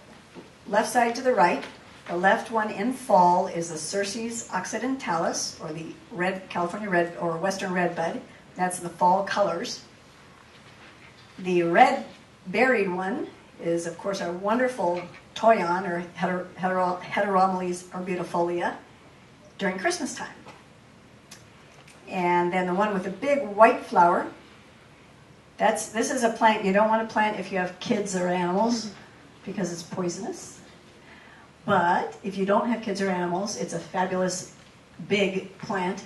left side to the right, the left one in fall is the Cerces occidentalis, or the red California red or western redbud. That's the fall colors. The red berried one is, of course, our wonderful toyon, or Heteromeles arbutifolia, during Christmas time. And then the one with the big white flower, this is a plant you don't want to plant if you have kids or animals because it's poisonous. But if you don't have kids or animals, it's a fabulous big plant.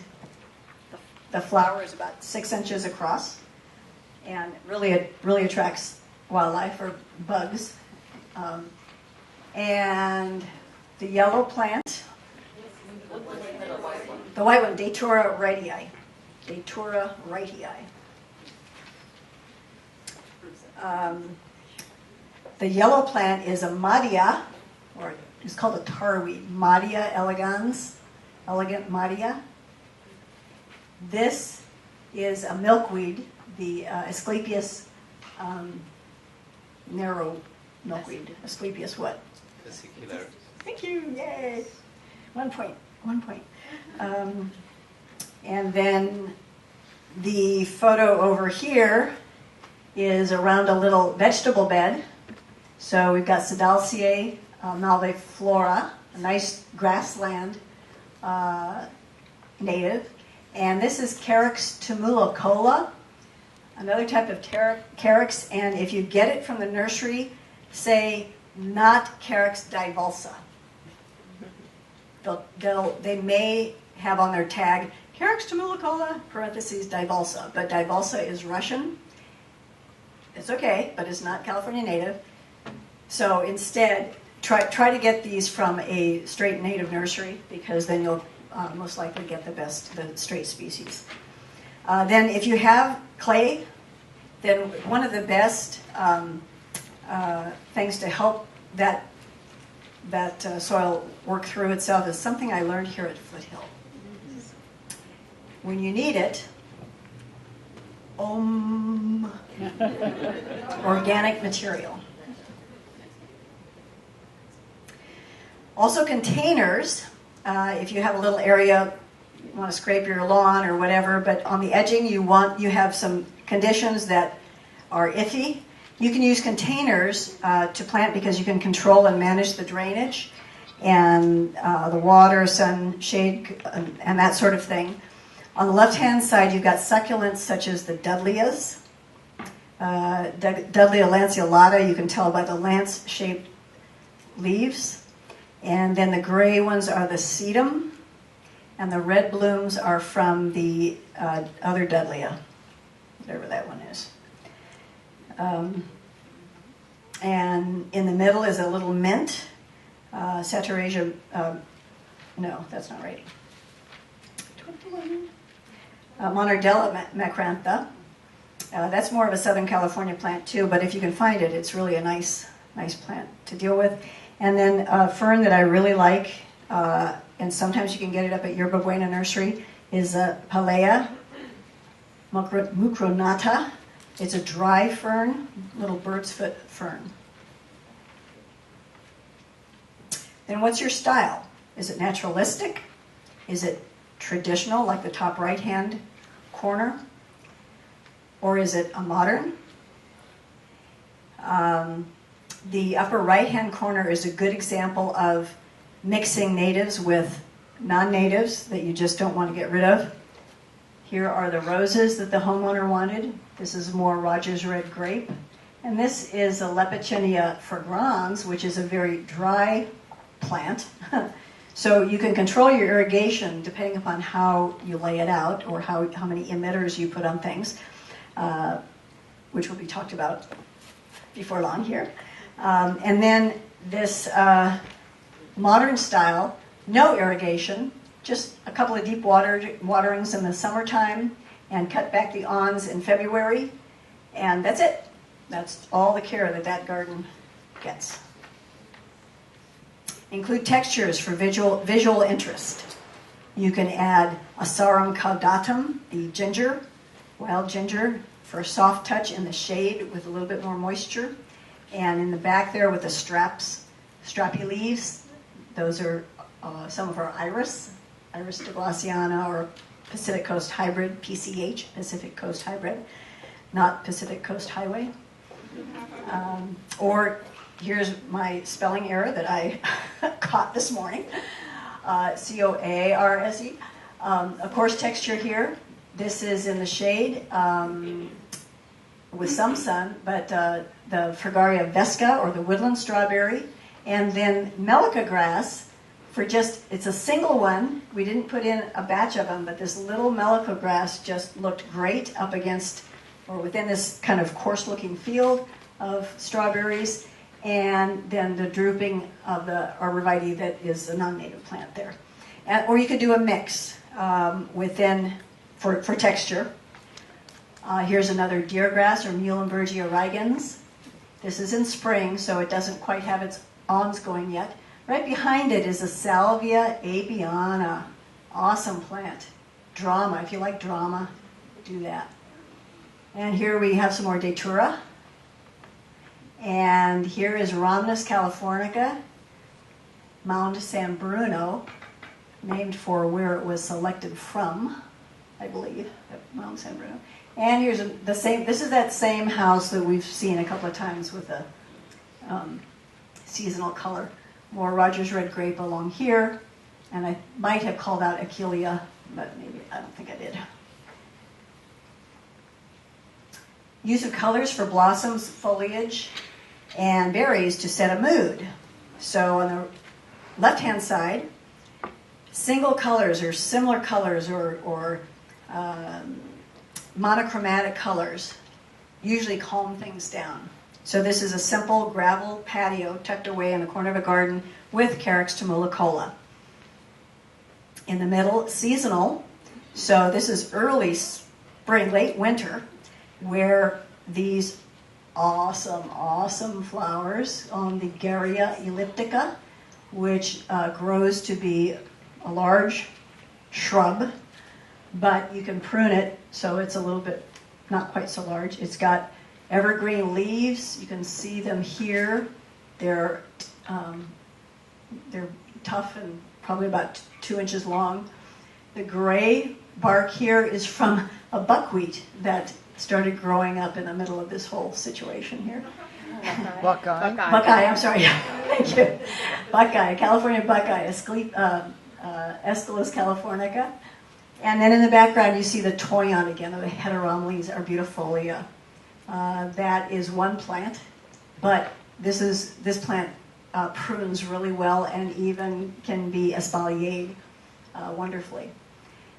The flower is about 6 inches across, and it really attracts wildlife or bugs. And the yellow plant, the white one, Datura wrightii. Datura wrightii. The yellow plant is a Madia, or it's called a tarweed, Madia elegans, elegant Madia. This is a milkweed, the Asclepias narrow milkweed. Asclepias what? Fascicular. Thank you, yay. 1 point. And then the photo over here is around a little vegetable bed. So we've got Sedalciae malviflora, a nice grassland native. And this is Carex tumulicola, another type of Carex. And if you get it from the nursery, say not Carex divulsa. They may have on their tag Carex tumulicola, parentheses, divulsa. But divulsa is Russian. It's okay, but it's not California native. So instead, try to get these from a straight native nursery, because then you'll most likely get the straight species. Then if you have clay, then one of the best things to help that soil work through itself is something I learned here at Foothill. When you need it, organic material. Also containers, if you have a little area, you want to scrape your lawn or whatever, but on the edging you have some conditions that are iffy. You can use containers to plant because you can control and manage the drainage. and the water, sun, shade, and that sort of thing. On the left-hand side, you've got succulents such as the Dudleyias. Dudleya lanceolata, you can tell by the lance-shaped leaves. And then the gray ones are the sedum, and the red blooms are from the other Dudleya, whatever that one is. And in the middle is a little mint, Saturasia, no, that's not right. Monardella macrantha. That's more of a Southern California plant too, but if you can find it, it's really a nice plant to deal with. And then a fern that I really like, and sometimes you can get it up at Yerba Buena Nursery, is Palea mucronata. It's a dry fern, little bird's foot fern. Then what's your style? Is it naturalistic? Is it traditional, like the top right-hand corner? Or is it a modern? The upper right-hand corner is a good example of mixing natives with non-natives that you just don't want to get rid of. Here are the roses that the homeowner wanted. This is more Rogers Red Grape. And this is a Lepidoptera fragrans, which is a very dry plant. So you can control your irrigation depending upon how you lay it out or how many emitters you put on things, which will be talked about before long here. And then this modern style, no irrigation, just a couple of deep waterings in the summertime and cut back the awns in February, and that's it. That's all the care that garden gets. Include textures for visual interest. You can add Asarum caudatum, the ginger, wild ginger, for a soft touch in the shade with a little bit more moisture. And in the back there with the strappy leaves, those are some of our Iris douglassiana, or Pacific Coast Hybrid, PCH, Pacific Coast Hybrid, not Pacific Coast Highway. Or here's my spelling error that I caught this morning, Coarse. A coarse texture here. This is in the shade with some sun, but the Fragaria vesca, or the woodland strawberry, and then Melica grass, it's a single one. We didn't put in a batch of them, but this little Melica grass just looked great up against, or within this kind of coarse-looking field of strawberries, and then the drooping of the arborvitae that is a non-native plant there. Or you could do a mix within for texture. Here's another deer grass, or Muhlenbergia rigans. This is in spring, so it doesn't quite have its awns going yet. Right behind it is a Salvia apiana. Awesome plant. Drama, if you like drama, do that. And here we have some more Datura. And here is Rhamnus californica, Mound San Bruno, named for where it was selected from, I believe, at Mound San Bruno. And here's the same. This is that same house that we've seen a couple of times with the seasonal color. More Rogers Red Grape along here, and I might have called out Achillea, but maybe I don't think I did. Use of colors for blossoms, foliage, and berries to set a mood. So on the left-hand side, single colors or similar colors or monochromatic colors usually calm things down. So this is a simple gravel patio tucked away in the corner of a garden with Carex tumulicola. In the middle, seasonal. So this is early spring, late winter, where these awesome flowers on the Garrya elliptica, which grows to be a large shrub, but you can prune it so it's a little bit not quite so large. It's got evergreen leaves. You can see them here. They're tough and probably about 2 inches long. The gray bark here is from a buckwheat that started growing up in the middle of this whole situation here. Buckeye. Buckeye, I'm sorry. Thank you. Buckeye, California buckeye, Aeschylus californica. And then in the background, you see the toyon again, the Heteromles arbustifolia. That is one plant, but this plant prunes really well and even can be espaliered wonderfully.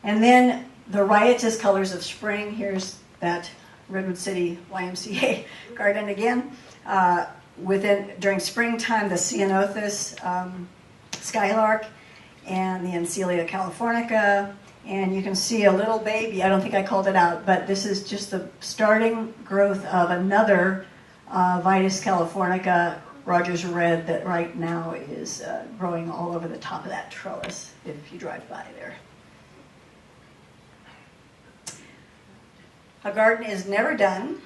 And then the riotous colors of spring. Here's that Redwood City YMCA garden again. During springtime, the ceanothus skylark and the Encelia californica. And you can see a little baby. I don't think I called it out, but this is just the starting growth of another Vitis californica, Rogers red, that right now is growing all over the top of that trellis if you drive by there. A garden is never done,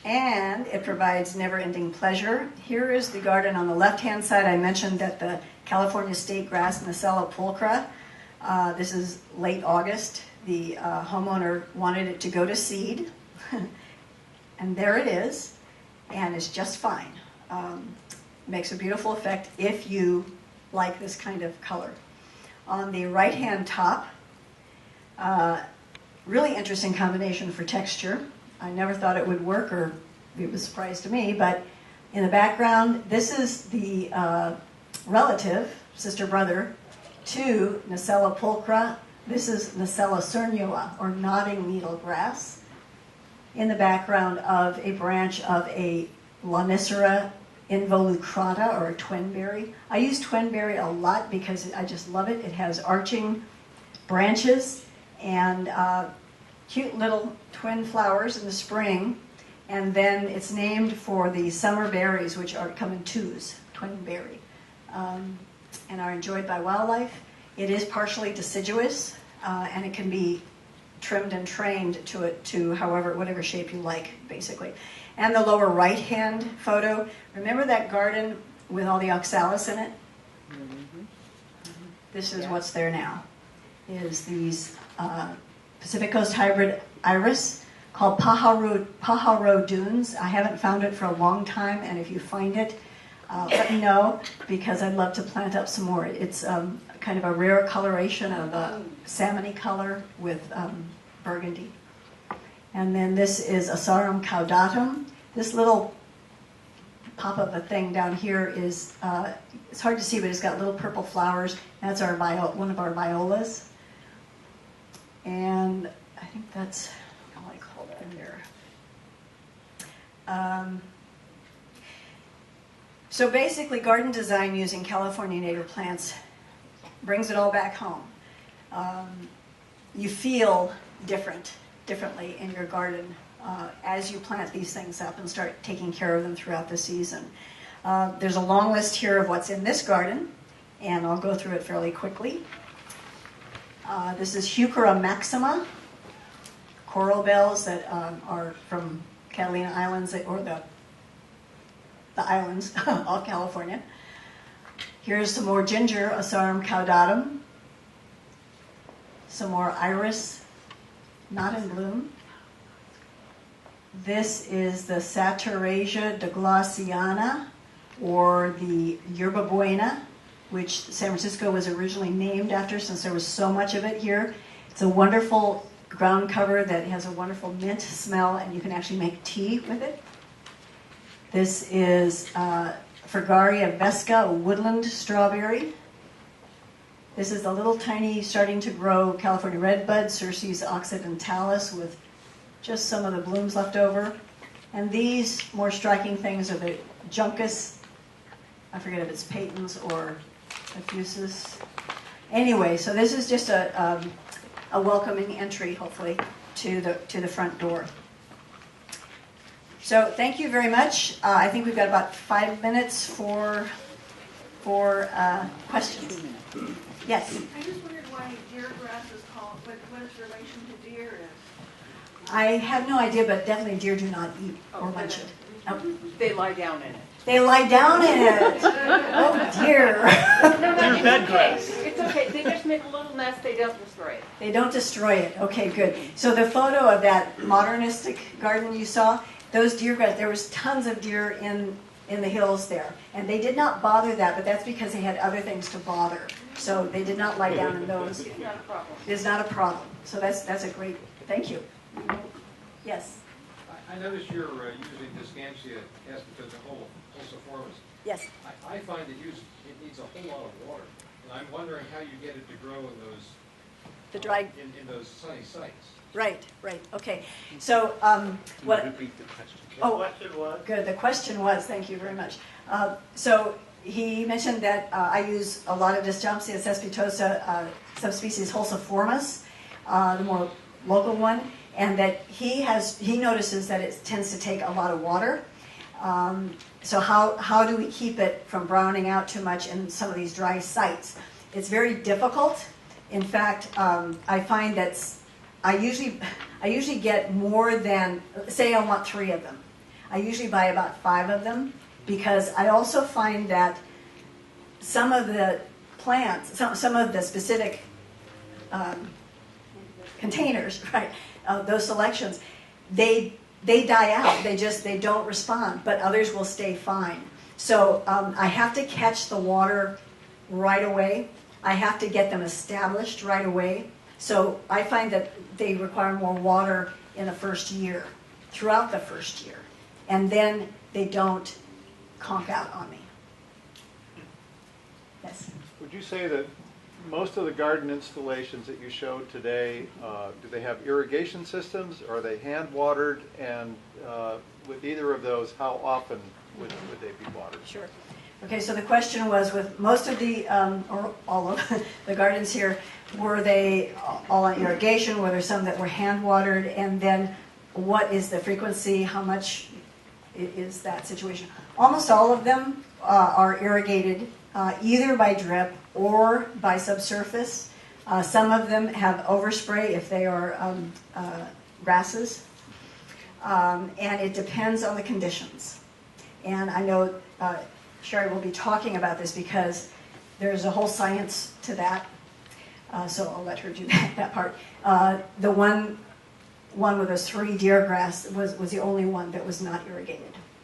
and it provides never-ending pleasure. Here is the garden on the left-hand side. I mentioned that the California state grass, Nacella pulchra, this is late August. The homeowner wanted it to go to seed, and there it is, and it's just fine. Makes a beautiful effect if you like this kind of color. On the right-hand top, really interesting combination for texture. I never thought it would work, or it was a surprise to me, but in the background, this is the relative, sister-brother, to Nacella pulchra. This is Nacella cernua, or nodding needle grass, in the background of a branch of a Lonicera involucrata, or a twinberry. I use twinberry a lot because I just love it. It has arching branches and cute little twin flowers in the spring, and then it's named for the summer berries, which come in twos, twinberry, and are enjoyed by wildlife. It is partially deciduous, and it can be trimmed and trained to whatever shape you like, basically. And the lower right-hand photo, remember that garden with all the oxalis in it? This is what's there now, is these Pacific Coast hybrid iris called Pajaro Dunes. I haven't found it for a long time, and if you find it, let me know, because I'd love to plant up some more. It's kind of a rare coloration of a salmony color with burgundy. And then this is Asarum caudatum. This little pop of a thing down here is, it's hard to see, but it's got little purple flowers. That's one of our violas. And I think that's all I call that in there. So basically, garden design using California native plants brings it all back home. You feel differently in your garden as you plant these things up and start taking care of them throughout the season. There's a long list here of what's in this garden, and I'll go through it fairly quickly. This is Heuchera maxima, coral bells that are from Catalina Islands, or the islands of California. Here's some more ginger, Asarum caudatum. Some more iris, not in bloom. This is the Saturasia douglassiana, or the yerba buena, which San Francisco was originally named after since there was so much of it here. It's a wonderful ground cover that has a wonderful mint smell, and you can actually make tea with it. This is Fragaria vesca, a woodland strawberry. This is the little tiny, starting to grow California redbud, Circes occidentalis, with just some of the blooms left over. And these more striking things are the Juncus, I forget if it's patens or effusus. Anyway, so this is just a welcoming entry, hopefully, to the front door. So thank you very much. I think we've got about 5 minutes for questions. Yes? I just wondered why deer grass is called, what its relation to deer is. I have no idea, but definitely deer do not eat or munch it. Oh. They lie down in it. They lie down in it. Oh dear. No, bed grass. It's okay. They just make a little nest. They don't destroy it. They don't destroy it. Okay, good. So the photo of that modernistic garden you saw, those deer grass, there was tons of deer in the hills there. And they did not bother that, but that's because they had other things to bother. So they did not lie down in those. It's not a problem. It's not a problem. So that's a great, thank you. Yes, I notice you're using Discampsia escutiformis. yes. I find it needs a whole lot of water, and I'm wondering how you get it to grow in those The dry, in those sunny sites. right, okay. So what, Repeat the question. oh, Question was? good, the question was, thank you very much. So he mentioned that I use a lot of Discampsia cespitosa subspecies hulsiformis, the more local one, and that he notices that it tends to take a lot of water. So how do we keep it from browning out too much in some of these dry sites? It's very difficult. In fact, I find that I usually get more than, say I want 3 of them. I usually buy about 5 of them, because I also find that some of the plants, some of the specific containers, right, those selections, they die out. They don't respond, but others will stay fine. So I have to catch the water right away. I have to get them established right away. So I find that they require more water in the first year, throughout the first year. And then they don't conk out on me. Yes? Would you say that most of the garden installations that you showed today, do they have irrigation systems? Are they hand watered? And with either of those, how often would they be watered? Sure. Okay, so the question was, with most of the, or all of the gardens here, were they all on irrigation? Were there some that were hand watered? And then what is the frequency? How much is that situation? Almost all of them are irrigated either by drip or by subsurface. Some of them have overspray if they are grasses. And it depends on the conditions. And I know Sherry will be talking about this because there's a whole science to that. So I'll let her do that part. The one with those 3 deer grass was the only one that was not irrigated.